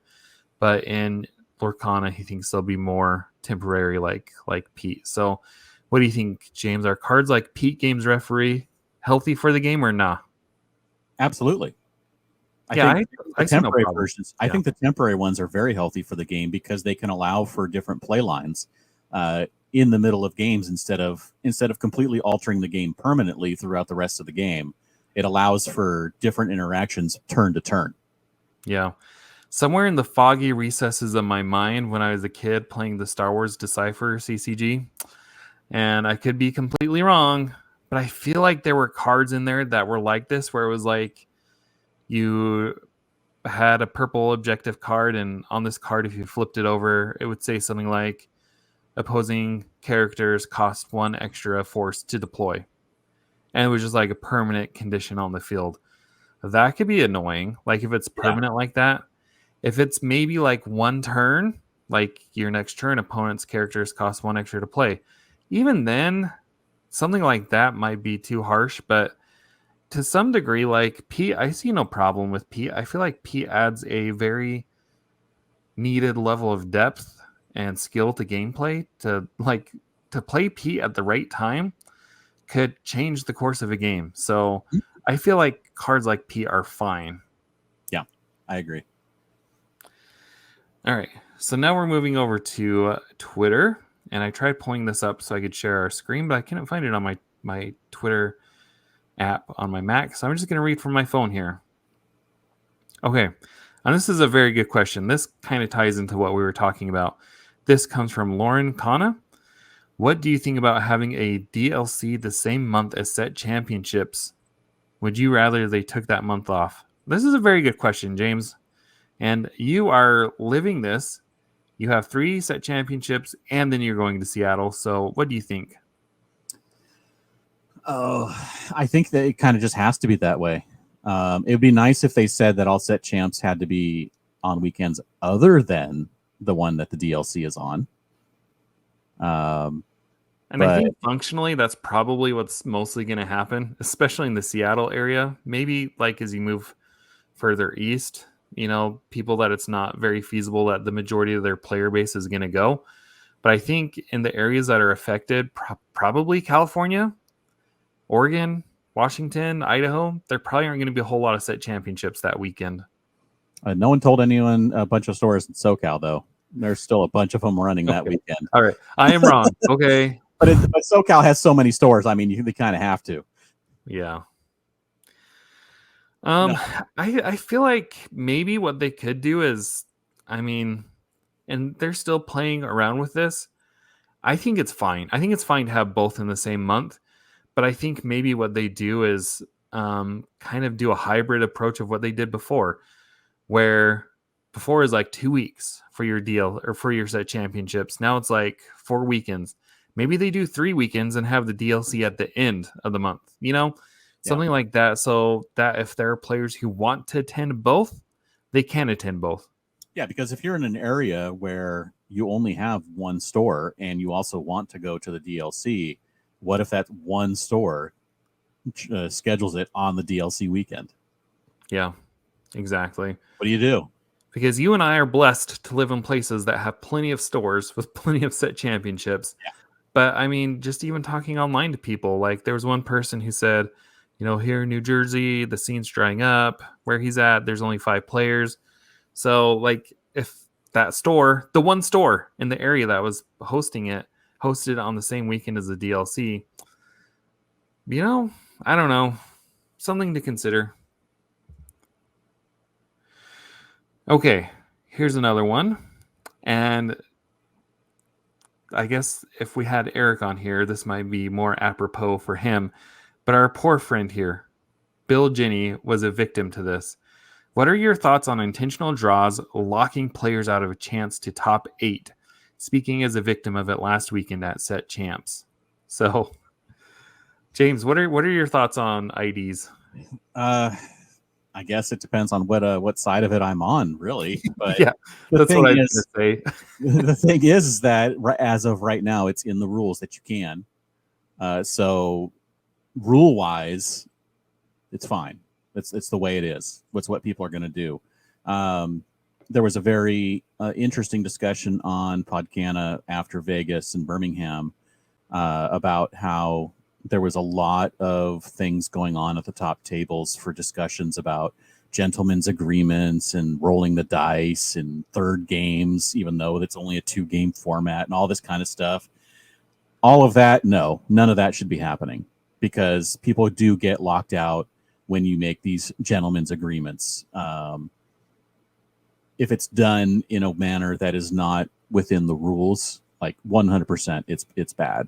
But in Lorcana, he thinks they'll be more temporary like Pete. So what do you think, James? Are cards like Pete Games Referee healthy for the game or not? Absolutely. I think the temporary ones are very healthy for the game because they can allow for different play lines in the middle of games instead of completely altering the game permanently throughout the rest of the game. It allows for different interactions turn to turn. Yeah. Somewhere in the foggy recesses of my mind when I was a kid playing the Star Wars Decipher CCG, and I could be completely wrong, but I feel like there were cards in there that were like this, where it was like, you had a purple objective card, and on this card, if you flipped it over, it would say something like, opposing characters cost 1 extra force to deploy. And it was just like a permanent condition on the field. That could be annoying. Like if it's permanent like that. If it's maybe like 1 turn, like your next turn, opponent's characters cost 1 extra to play. Even then, something like that might be too harsh, but to some degree, like Pete, I see no problem with Pete. I feel like Pete adds a very needed level of depth and skill to gameplay. To play Pete at the right time could change the course of a game. So I feel like cards like Pete are fine. Yeah, I agree. All right. So now we're moving over to Twitter. and I tried pulling this up so I could share our screen, but I couldn't find it on my Twitter app on my Mac. So I'm just going to read from my phone here. Okay, and this is a very good question. This kind of ties into what we were talking about. This comes from Lorcana. What do you think about having a DLC the same month as set championships? Would you rather they took that month off? This is a very good question, James. And you are living this. You have 3 set championships, and then you're going to Seattle. So what do you think? Oh, I think that it kind of just has to be that way. It would be nice if they said that all set champs had to be on weekends other than the one that the DLC is on. And I think functionally that's probably what's mostly going to happen, especially in the Seattle area. Maybe like as you move further east, people that it's not very feasible that the majority of their player base is going to go. But I think in the areas that are affected, probably California, Oregon, Washington, Idaho, there probably aren't going to be a whole lot of set championships that weekend. No one told anyone a bunch of stores in SoCal, though. There's still a bunch of them running that weekend. All right. I am wrong. Okay. But SoCal has so many stores. I mean, they kind of have to. Yeah. No. I feel like maybe what they could do is, and they're still playing around with this. I think it's fine. I think it's fine to have both in the same month. But I think maybe what they do is kind of do a hybrid approach of what they did before, where before is like 2 weeks for your deal or for your set championships. Now it's like 4 weekends. Maybe they do 3 weekends and have the DLC at the end of the month, something like that. So that if there are players who want to attend both, they can attend both. Yeah, because if you're in an area where you only have one store and you also want to go to the DLC, what if that one store schedules it on the DLC weekend? Yeah, exactly. What do you do? Because you and I are blessed to live in places that have plenty of stores with plenty of set championships. Yeah. But just even talking online to people, like there was one person who said, here in New Jersey, the scene's drying up. Where he's at, there's only 5 players. So like if that store, the one store in the area that was hosting it, hosted on the same weekend as the DLC, I don't know. Something to consider. Okay, here's another one. And I guess if we had Eric on here, this might be more apropos for him. But our poor friend here, Bill Ginny, was a victim to this. What are your thoughts on intentional draws locking players out of a chance to top 8? Speaking as a victim of it last weekend at Set Champs. So, James, what are your thoughts on IDs? I guess it depends on what side of it I'm on, really. But yeah, that's what I was going to say. The thing is that as of right now, it's in the rules that you can. So, rule-wise, it's fine. It's the way it is. It's what people are going to do. There was a very interesting discussion on Podcana after Vegas and Birmingham about how there was a lot of things going on at the top tables for discussions about gentlemen's agreements and rolling the dice and third games, even though it's only a 2-game format and all this kind of stuff. All of that, no, none of that should be happening because people do get locked out when you make these gentlemen's agreements. If it's done in a manner that is not within the rules, like 100%, it's bad.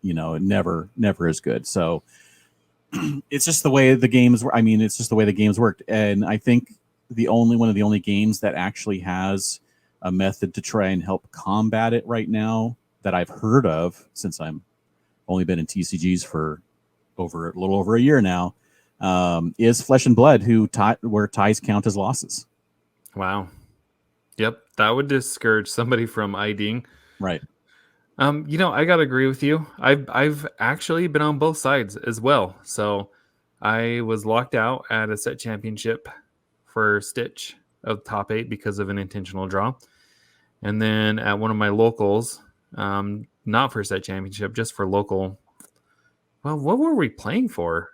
It never is good. So it's just the way the games were. It's just the way the games worked. And I think one of the only games that actually has a method to try and help combat it right now that I've heard of, since I'm only been in TCGs for a little over a year now, is Flesh and Blood, where ties count as losses. Wow. Yep, that would discourage somebody from IDing. Right. I gotta agree with you. I've actually been on both sides as well. So I was locked out at a set championship for Stitch of top 8 because of an intentional draw. And then at one of my locals, not for set championship, just for local. Well, what were we playing for?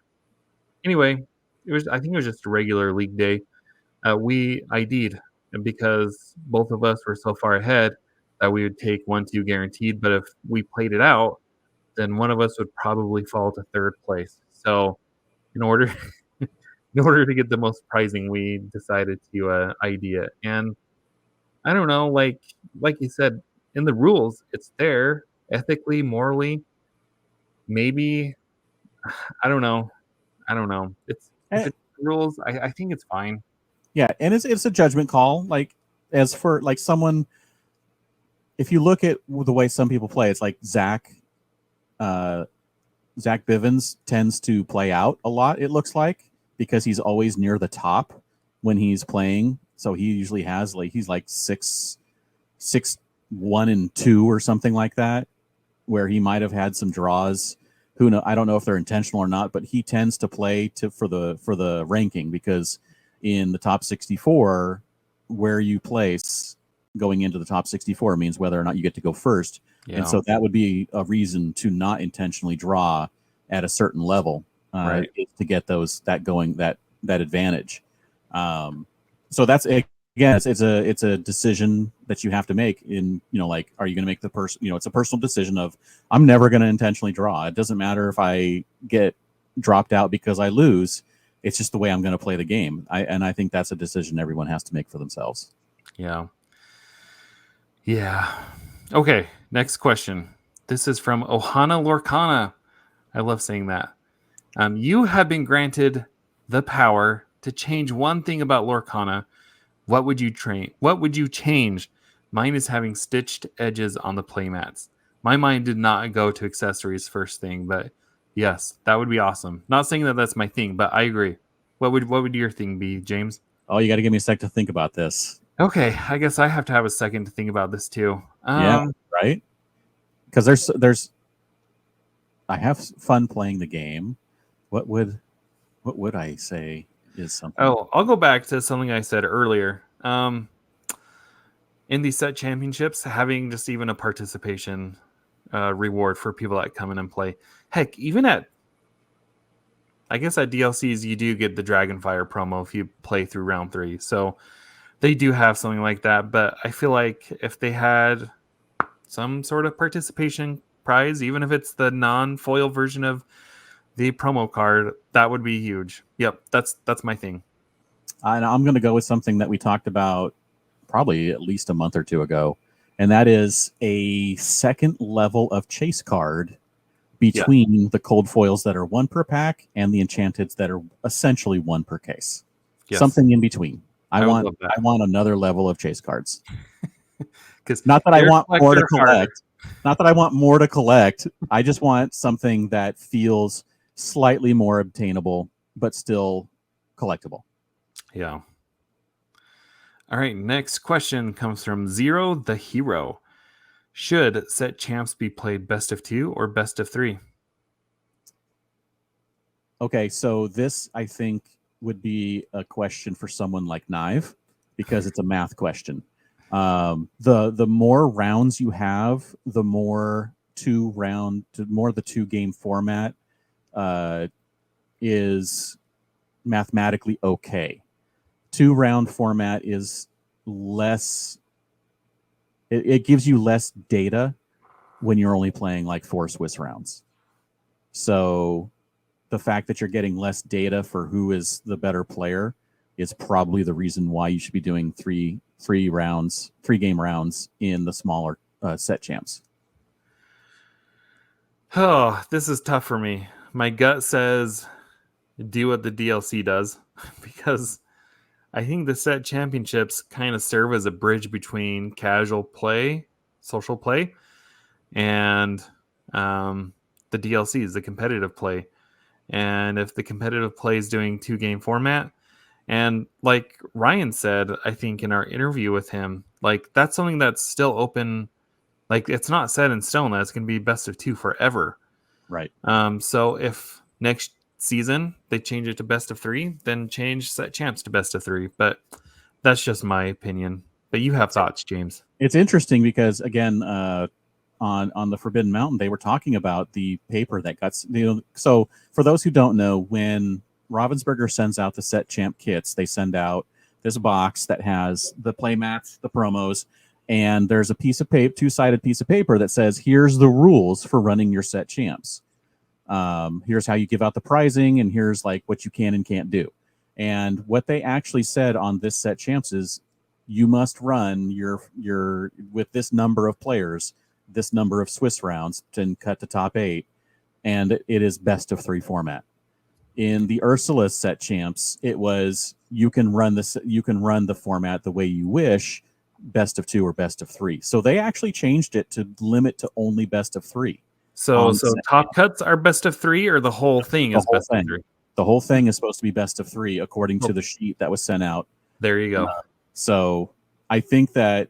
Anyway, I think it was just a regular league day. We ID'd, and because both of us were so far ahead, that we would take 1-2 guaranteed. But if we played it out, then one of us would probably fall to third place. So in order in order to get the most prizing, we decided to ID it. And I don't know, like you said, in the rules, it's there ethically, morally. Maybe I don't know. It's if Eh, it's rules, I think it's fine. Yeah, and it's a judgment call. Like as for like someone, if you look at the way some people play, it's like Zach Bivens tends to play out a lot. It looks like because he's always near the top when he's playing. So he usually has he's like 6-1-2 or something like that, where he might have had some draws. Who know? I don't know if they're intentional or not, but he tends to play for the ranking because in the top 64, where you place going into the top 64 means whether or not you get to go first. Yeah. And so that would be a reason to not intentionally draw at a certain level, Right. to get that advantage. So that's again, it's a decision that you have to make in, like, are you going to make the person, it's a personal decision of, I'm never going to intentionally draw. It doesn't matter if I get dropped out because I lose. It's just the way I'm going to play the game. I think that's a decision everyone has to make for themselves. Yeah. Okay, next question. This is from Ohana Lorcana. I love saying that. You have been granted the power to change one thing about Lorcana. What would you change? Mine is having stitched edges on the playmats. My mind did not go to accessories first thing, but yes, that would be awesome. Not saying that that's my thing, but I agree. What would your thing be, James? Oh, you got to give me a sec to think about this. Okay, I guess I have to have a second to think about this too. Yeah, right. Because there's I have fun playing the game. What would I say is something? Oh, I'll go back to something I said earlier. In these set championships, having just even a participation reward for people that come in and play. Heck, even at DLCs, you do get the Dragonfire promo if you play through round 3. So they do have something like that. But I feel like if they had some sort of participation prize, even if it's the non-foil version of the promo card, that would be huge. Yep, that's my thing. And I'm going to go with something that we talked about probably at least a month or two ago, and that is a second level of chase card between the cold foils that are 1 per pack and the enchanteds that are essentially 1 per case. Yes. Something in between. I want another level of chase cards. Not that I want more to collect. Not that I want more to collect. I just want something that feels slightly more obtainable, but still collectible. Yeah. All right. Next question comes from Zero the Hero. Should set champs be played best of 2 or best of 3? Okay, so this I think would be a question for someone like Knive because it's a math question. The more rounds you have, the more the 2-game format is mathematically okay. 2-round format is less. It gives you less data when you're only playing like 4 Swiss rounds. So the fact that you're getting less data for who is the better player is probably the reason why you should be doing 3-game rounds in the smaller set champs. Oh, this is tough for me. My gut says do what the DLC does because I think the set championships kind of serve as a bridge between casual play, social play, and the DLCs, the competitive play. And if the competitive play is doing 2-game format, and like Ryan said, I think in our interview with him, like that's something that's still open. Like it's not set in stone that it's going to be best of 2 forever. Right. So if next season they change it to best of 3, then change set champs to best of 3. But that's just my opinion. But you have thoughts, James. It's interesting because again, on the Forbidden Mountain, they were talking about the paper that got. So for those who don't know, when Ravensburger sends out the set champ kits, they send out this box that has the playmats, the promos, and there's a piece of paper, two-sided piece of paper that says, here's the rules for running your set champs. Here's how you give out the prizing, and here's like what you can and can't do. And what they actually said on this set champs is you must run your with this number of players, this number of Swiss rounds to cut to top 8, and it is best of 3 format. In the Ursula set champs, it was you can run the format the way you wish, best of 2 or best of 3. So they actually changed it to limit to only best of 3. So top cuts are best of 3, or the whole thing is best of 3? The whole thing is supposed to be best of 3 according to the sheet that was sent out. There you go. So I think that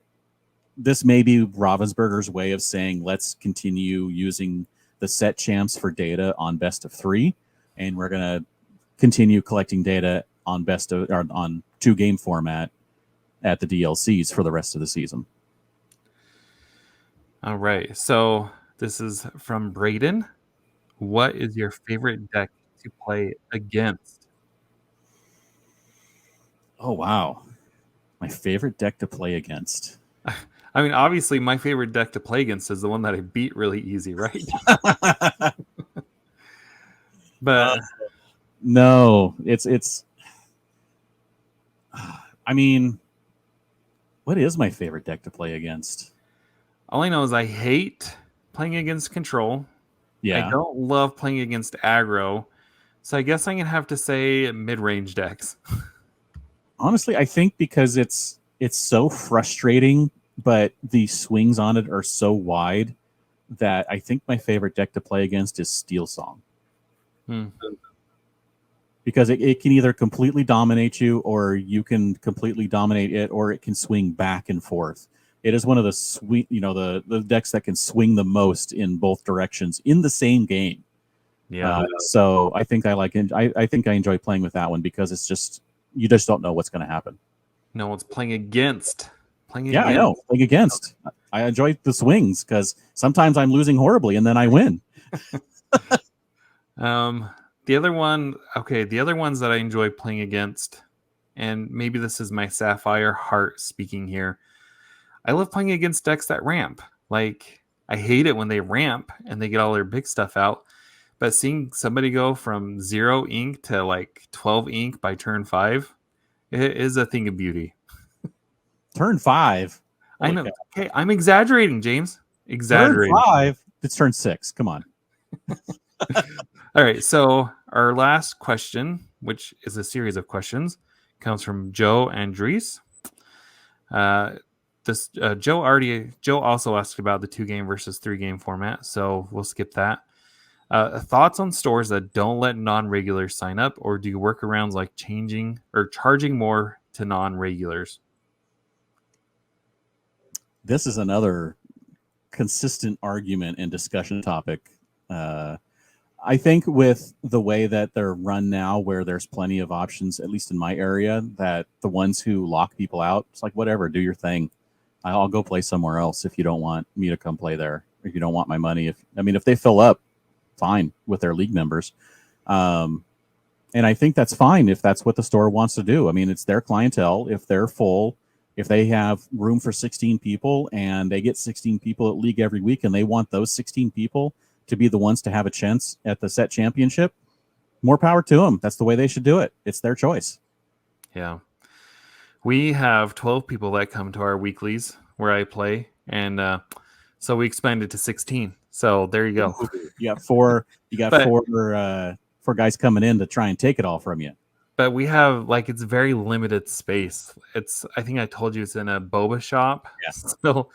this may be Ravensburger's way of saying, let's continue using the set champs for data on best of 3, and we're going to continue collecting data on on 2 game format at the DLCs for the rest of the season. All right. So this is from Braden. What is your favorite deck to play against? Oh, wow. My favorite deck to play against. I mean, obviously, my favorite deck to play against is the one that I beat really easy, right? But no, it's. I mean, what is my favorite deck to play against? All I know is I hate playing against control. Yeah. I don't love playing against aggro. So I guess I'm going to have to say mid-range decks. Honestly, I think because it's so frustrating, but the swings on it are so wide that I think my favorite deck to play against is Steel Song. Because it can either completely dominate you, or you can completely dominate it, or it can swing back and forth. It is one of the the decks that can swing the most in both directions in the same game. Yeah. So I think I think I enjoy playing with that one because it's just, you just don't know what's going to happen. No, it's playing against. I know. Playing against. I enjoy the swings because sometimes I'm losing horribly and then I win. The other ones that I enjoy playing against, and maybe this is my Sapphire heart speaking here, I love playing against decks that ramp. Like, I hate it when they ramp and they get all their big stuff out, but seeing somebody go from 0 ink to like 12 ink by turn 5, it is a thing of beauty. Turn 5? I know. Okay, I'm exaggerating, James. Exaggerating. Turn 5? It's turn 6. Come on. All right, so our last question, which is a series of questions, comes from Joe Andres. Joe also asked about the 2-game versus 3-game format, so we'll skip that. Thoughts on stores that don't let non-regulars sign up, or do workarounds like changing or charging more to non-regulars? This is another consistent argument and discussion topic. I think with the way that they're run now, where there's plenty of options, at least in my area, that the ones who lock people out, it's like, whatever, do your thing. I'll go play somewhere else if you don't want me to come play there. If you don't want my money, if they fill up, fine with their league members. And I think that's fine if that's what the store wants to do. I mean, it's their clientele. If they're full, if they have room for 16 people and they get 16 people at league every week and they want those 16 people to be the ones to have a chance at the set championship, more power to them. That's the way they should do it. It's their choice. Yeah. We have 12 people that come to our weeklies where I play, and so we expanded to 16. So there you go. You got four guys coming in to try and take it all from you. But we have, like, it's very limited space. I think I told you it's in a boba shop. Yes. So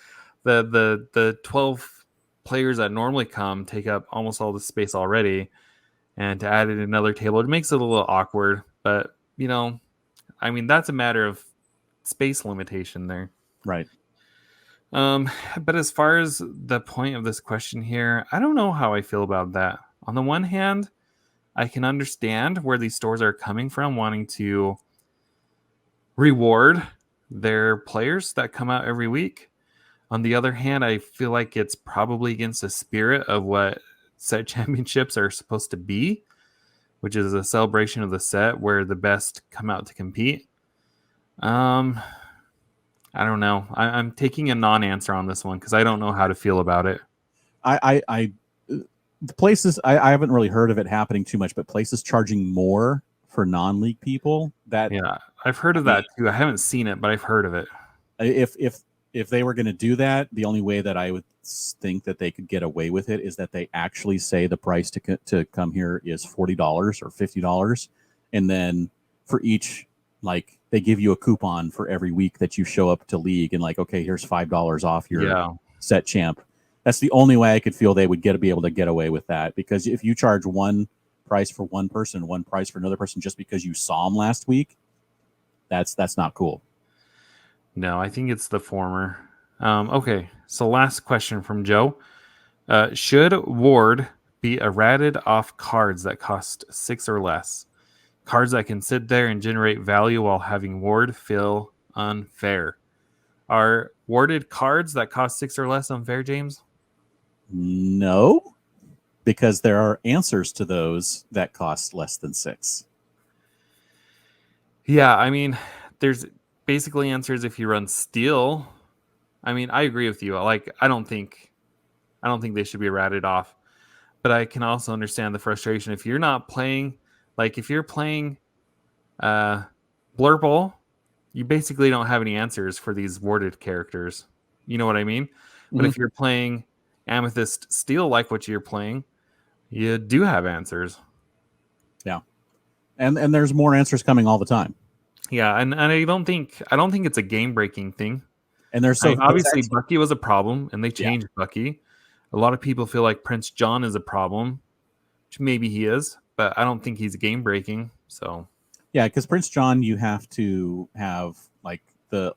the 12 players that normally come take up almost all the space already, and to add in another table, it makes it a little awkward. But that's a matter of space limitation there. Right. But as far as the point of this question here, I don't know how I feel about that. On the one hand, I can understand where these stores are coming from, wanting to reward their players that come out every week. On the other hand, I feel like it's probably against the spirit of what set championships are supposed to be, which is a celebration of the set where the best come out to compete. I don't know. I'm taking a non-answer on this one because I don't know how to feel about it. I the places I haven't really heard of it happening too much, but places charging more for non-league people. That Yeah, I've heard I of mean, that too. I haven't seen it, but I've heard of it. if they were going to do that, the only way that I would think that they could get away with it is that they actually say the price to come here is $40 or $50, and then for each, like, they give you a coupon for every week that you show up to league, and like, okay, here's $5 off your Yeah, set champ. That's the only way I could feel they would be able to get away with that, because if you charge one price for one person, one price for another person, just because you saw them last week, that's not cool. no, I think it's the former. Okay, so last question from Joe. Should Ward be errated off cards that cost 6 or less? Cards that can sit there and generate value while having Ward feel unfair. Are warded cards that cost 6 or less unfair, James? No, because there are answers to those that cost less than 6. Yeah, I mean, there's basically answers if you run steel. I mean, I agree with you. Like, I don't think they should be ratted off, but I can also understand the frustration if you're not playing. Like, if you're playing Blurple, you basically don't have any answers for these warded characters. You know what I mean? But if you're playing Amethyst Steel, like what you're playing, you do have answers. Yeah, and there's more answers coming all the time. Yeah, and I don't think it's a game breaking thing. And there's obviously Bucky was a problem, and they Yeah. changed Bucky. A lot of people feel like Prince John is a problem, which maybe he is, but I don't think he's game breaking. So yeah, because Prince John, you have to have like the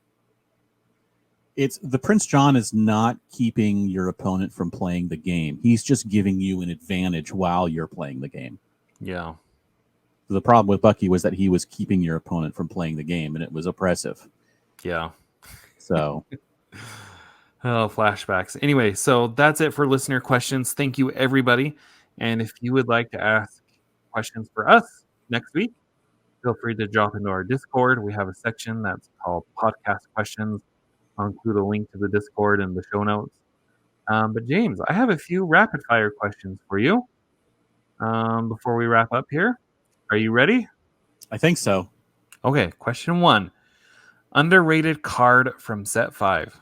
Prince John is not keeping your opponent from playing the game. He's just giving you an advantage while you're playing the game. yeah. The problem with Bucky was that he was keeping your opponent from playing the game, and it was oppressive. Yeah. So Oh, flashbacks. Anyway, so that's it for listener questions. Thank you, everybody. And if you would like to ask questions for us next week, feel free to drop into our Discord. We have a section that's called Podcast Questions. I'll include a link to the Discord in the show notes. But James, I have a few rapid fire questions for you before we wrap up here. Are you ready? I think so. Okay, question 1. Underrated card from set 5.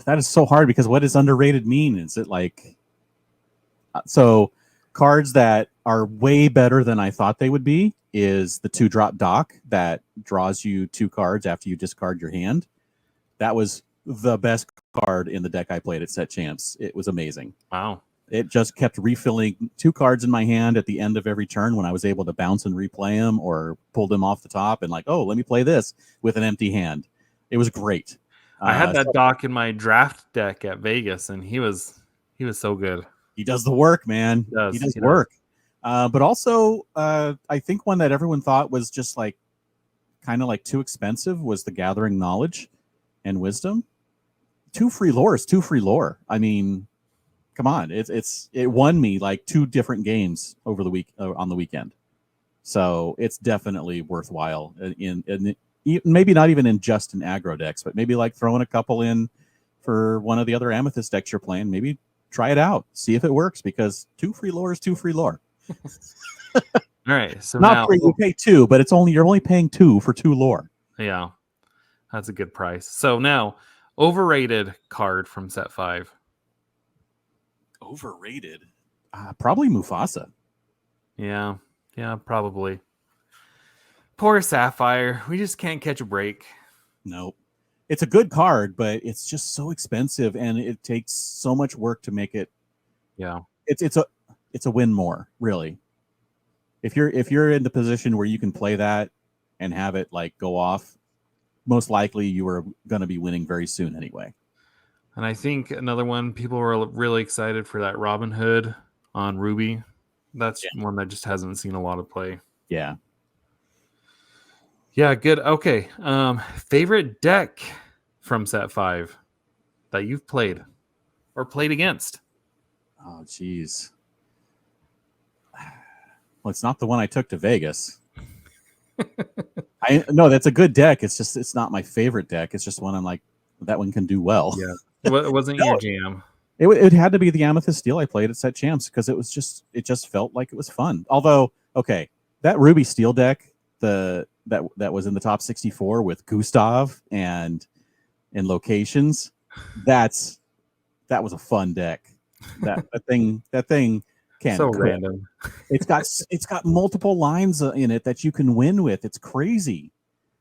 That is so hard, because what does underrated mean? Is it like so cards that are way better than I thought they would be is the 2-drop dock that draws you 2 cards after you discard your hand. That was the best card in the deck I played at Set Champs. It was amazing. Wow. It just kept refilling 2 cards in my hand at the end of every turn when I was able to bounce and replay them or pull them off the top and like, oh, let me play this with an empty hand. It was great. I had that dock in my draft deck at Vegas, and he was so good. He does the work, man. He does work. But also, I think one that everyone thought was just like kind of like too expensive was the Gathering Knowledge and Wisdom. 2 free lore is 2 free lore. I mean, come on, it won me like 2 different games over the week on the weekend. So it's definitely worthwhile in maybe not even in just an aggro decks, but maybe like throwing a couple in for one of the other Amethyst decks you're playing. Maybe try it out, see if it works, because 2 free lore is 2 free lore. All right, so not now free, you pay 2, but you're only paying 2 for 2 lore. Yeah, that's a good price. So now, overrated card from set 5. Overrated. Probably Mufasa. Yeah, probably. Poor Sapphire. We just can't catch a break. Nope. It's a good card, but it's just so expensive, and it takes so much work to make it. Yeah, it's a win more, really. If you're in the position where you can play that and have it like go off, most likely you are going to be winning very soon anyway. and I think another one, people were really excited for that Robin Hood on Ruby. That's one that just hasn't seen a lot of play. Yeah. Yeah, good. Okay. Favorite deck from set 5 that you've played or played against? Oh, geez. Well, it's not the one I took to Vegas. I no, that's a good deck. It's just it's not my favorite deck. It's just one I'm like that one can do well. Yeah. It wasn't your jam. It had to be the Amethyst Steel I played at Set Champs because it just felt like it was fun. Although, okay, that Ruby Steel deck, that was in the top 64 with Gustav and locations, that was a fun deck. That thing can So cook. random. It's got multiple lines in it that you can win with. It's crazy.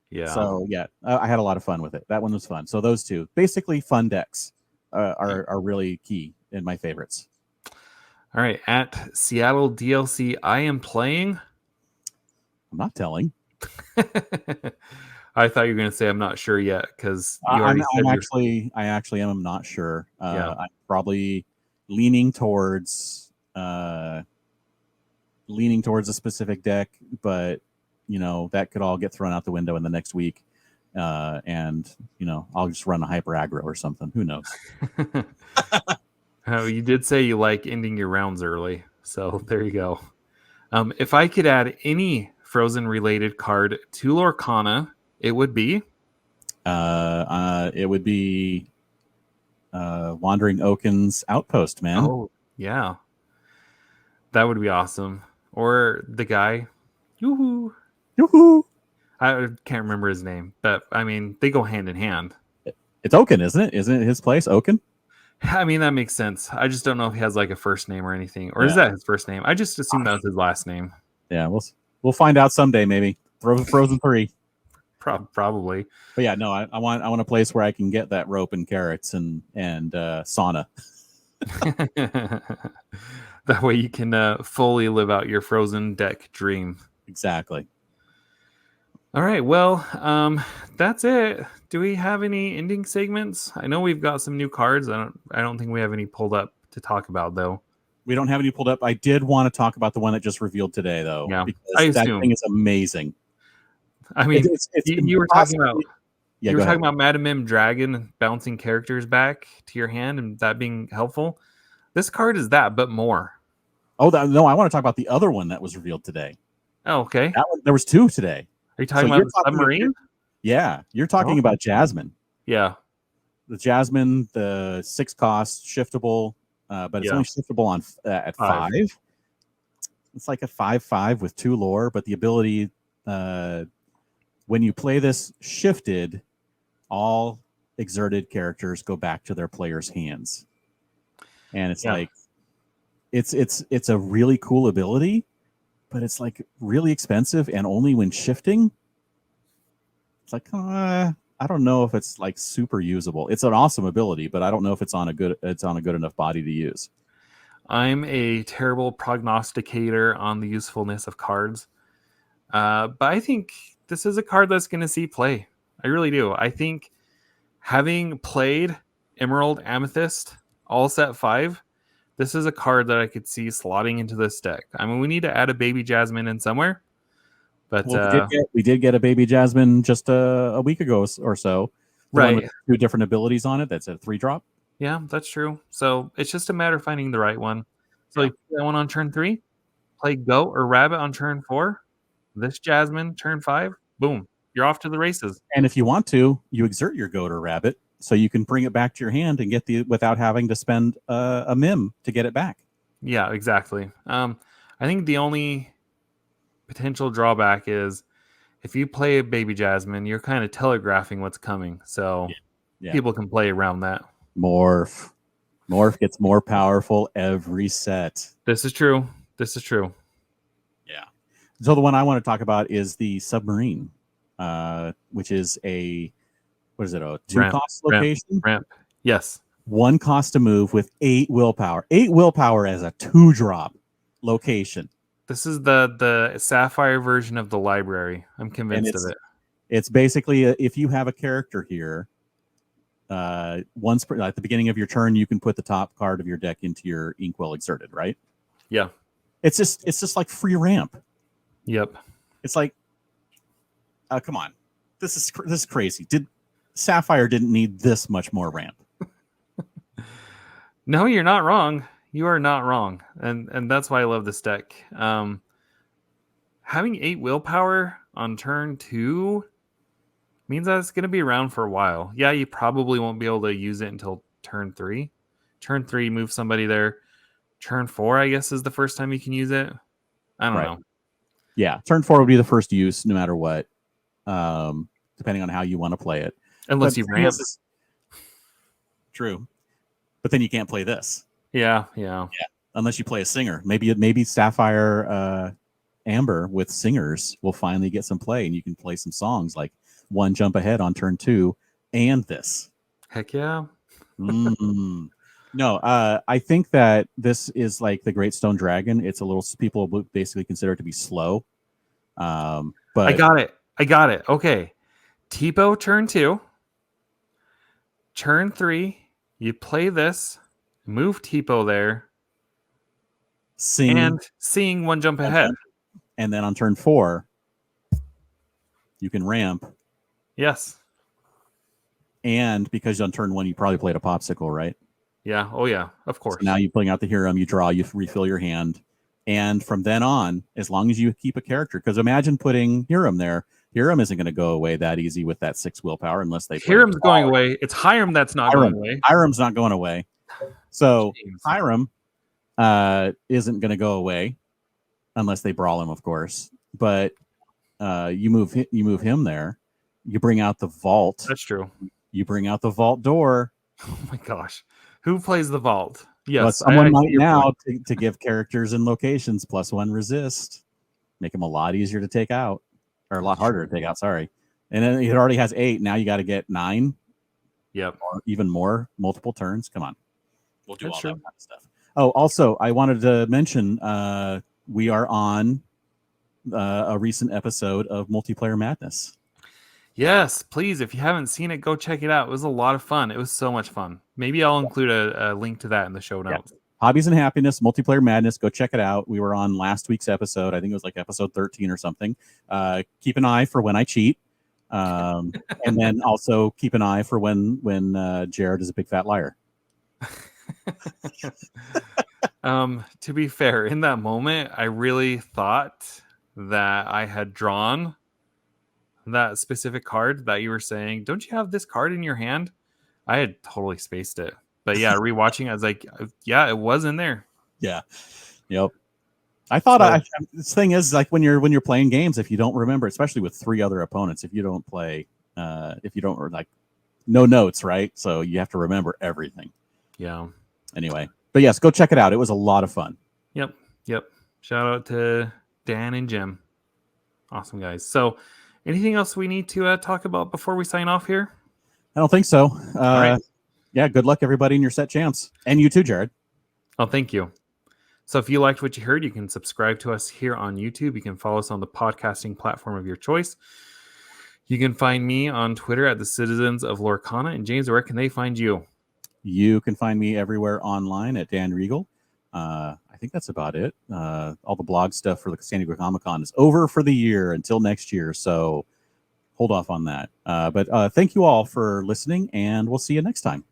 Yeah. So yeah, I had a lot of fun with it. That one was fun. So those two, basically fun decks, are really key in my favorites. All right. At Seattle DLC, I am playing. I'm not telling. I thought you were going to say I'm not sure yet because you I'm already said I actually am not sure. Yeah. I'm probably leaning towards a specific deck, but that could all get thrown out the window in the next week. And I'll just run a hyper aggro or something. Who knows? Oh, you did say you like ending your rounds early, so there you go. If I could add any Frozen related card to Lorcana, it would be Wandering Oaken's Outpost, man. Oh yeah, that would be awesome. Or the guy, yoo-hoo. I can't remember his name, but I mean they go hand in hand. It's Oaken, isn't it? Isn't it his place, Oaken? I mean, that makes sense. I just don't know if he has like a first name or anything. Or is that his first name? I just assumed that was his last name. Yeah, we'll find out someday, maybe. Frozen 3. Probably. But yeah, no, I want a place where I can get that rope and carrots and sauna. That way you can fully live out your Frozen deck dream. Exactly. All right, well, that's it. Do we have any ending segments? I know we've got some new cards. I don't think we have any pulled up to talk about though. We don't have any pulled up. I did want to talk about the one that just revealed today, though. Yeah, because that thing is amazing. I mean, you were talking about talking about Madam Mim Dragon bouncing characters back to your hand and that being helpful. This card is that, but more. Oh, no! I want to talk about the other one that was revealed today. Oh, okay. That one, there was two today. Are you talking about the submarine? Yeah, you're talking about Jasmine. Yeah, the Jasmine, the 6 cost shiftable, but it's only shiftable on at 5. It's like a 5/5 with 2 lore, but the ability when you play this shifted, all exerted characters go back to their player's hands, and it's like it's a really cool ability, but it's like really expensive and only when shifting. It's like I don't know if it's like super usable. It's an awesome ability, but I don't know if it's on a good enough body to use. I'm a terrible prognosticator on the usefulness of cards, but I think this is a card that's going to see play. I really do. I think having played Emerald Amethyst all set 5, this is a card that I could see slotting into this deck. I mean, we need to add a baby Jasmine in somewhere. But we did get a baby Jasmine just a week ago or so. Right. With 2 different abilities on it. That's a 3-drop. Yeah, that's true. So it's just a matter of finding the right one. So you play that one on turn 3, play Goat or Rabbit on turn 4, this Jasmine turn 5, boom, you're off to the races. And if you want to, you exert your Goat or Rabbit so you can bring it back to your hand and get without having to spend a Mim to get it back. Yeah, exactly. I think the only potential drawback is if you play a baby Jasmine, you're kind of telegraphing what's coming. So people can play around that. Morph gets more powerful every set. This is true. Yeah. So the one I want to talk about is the submarine, which is a 2-cost location? Ramp. Yes. 1 cost to move with 8 willpower. 8 willpower as a 2-drop location. This is the Sapphire version of the library. I'm convinced of it. It's basically if you have a character here, once at the beginning of your turn, you can put the top card of your deck into your Inkwell Exerted, right? Yeah. It's just like free ramp. Yep. It's like, come on, this is crazy. Sapphire didn't need this much more ramp? No, you're not wrong. You are not wrong, and that's why I love this deck. having 8 willpower on turn 2 means that it's going to be around for a while. Yeah, you probably won't be able to use it until turn 3. Turn 3, move somebody there. Turn 4, I guess, is the first time you can use it. I don't know. Yeah, turn 4 would be the first use, no matter what, depending on how you want to play it. Unless But you ramp. True. But then you can't play this. Yeah. Unless you play a singer. Maybe Sapphire Amber with singers will finally get some play, and you can play some songs like One Jump Ahead on turn 2 and this. Heck yeah. No, I think that this is like the Great Stone Dragon. It's a little, people basically consider it to be slow. But I got it. Okay. Tipo turn 2. Turn 3, you play this, move Tipo there, and sing One Jump Ahead. And then on turn 4, you can ramp. Yes. And because on turn 1, you probably played a popsicle, right? Yeah. Oh, yeah. Of course. So now you bring out the Hiram, you draw, you refill your hand. And from then on, as long as you keep a character, because imagine putting Hiram there. Hiram isn't going to go away that easy with that 6 willpower unless they. Hiram's going away. It's Hiram that's not going away. Hiram's not going away. So Hiram isn't going to go away unless they brawl him, of course. But you move him there. You bring out the vault. That's true. You bring out the vault door. Oh my gosh, who plays the vault? Yes, well, someone might now to give characters and locations +1 resist. Make them a lot easier to take out, or a lot harder to take out. Sorry, and then it already has 8. Now you got to get 9. Yep, or even more, multiple turns. Come on, we'll do all that kind of stuff. Oh, also, I wanted to mention we are on a recent episode of Multiplayer Madness. Yes, please. If you haven't seen it, go check it out. It was a lot of fun. It was so much fun. Maybe I'll include a link to that in the show notes. Yeah. Hobbies and Happiness, Multiplayer Madness. Go check it out. We were on last week's episode. I think it was like episode 13 or something. Keep an eye for when I cheat. And then also keep an eye for when Jared is a big fat liar. To be fair, in that moment, I really thought that I had drawn that specific card that you were saying. Don't you have this card in your hand? I had totally spaced it. But yeah, rewatching, I was like, yeah, it was in there. Yeah. Yep. I thought this thing is like when you're playing games, if you don't remember, especially with 3 other opponents, if you don't play, if you don't like no notes, right? So you have to remember everything. Yeah. Anyway, but yes, go check it out. It was a lot of fun. Yep. Shout out to Dan and Jim. Awesome guys. So anything else we need to talk about before we sign off here? I don't think so. All right. Yeah, good luck, everybody, in your set champs. And you too, Jared. Oh, thank you. So if you liked what you heard, you can subscribe to us here on YouTube. You can follow us on the podcasting platform of your choice. You can find me on Twitter at the Citizens of Lorcana. And James, where can they find you? You can find me everywhere online at Dan Regal. I think that's about it. All the blog stuff for the San Diego Comic-Con is over for the year until next year. So hold off on that. But thank you all for listening, and we'll see you next time.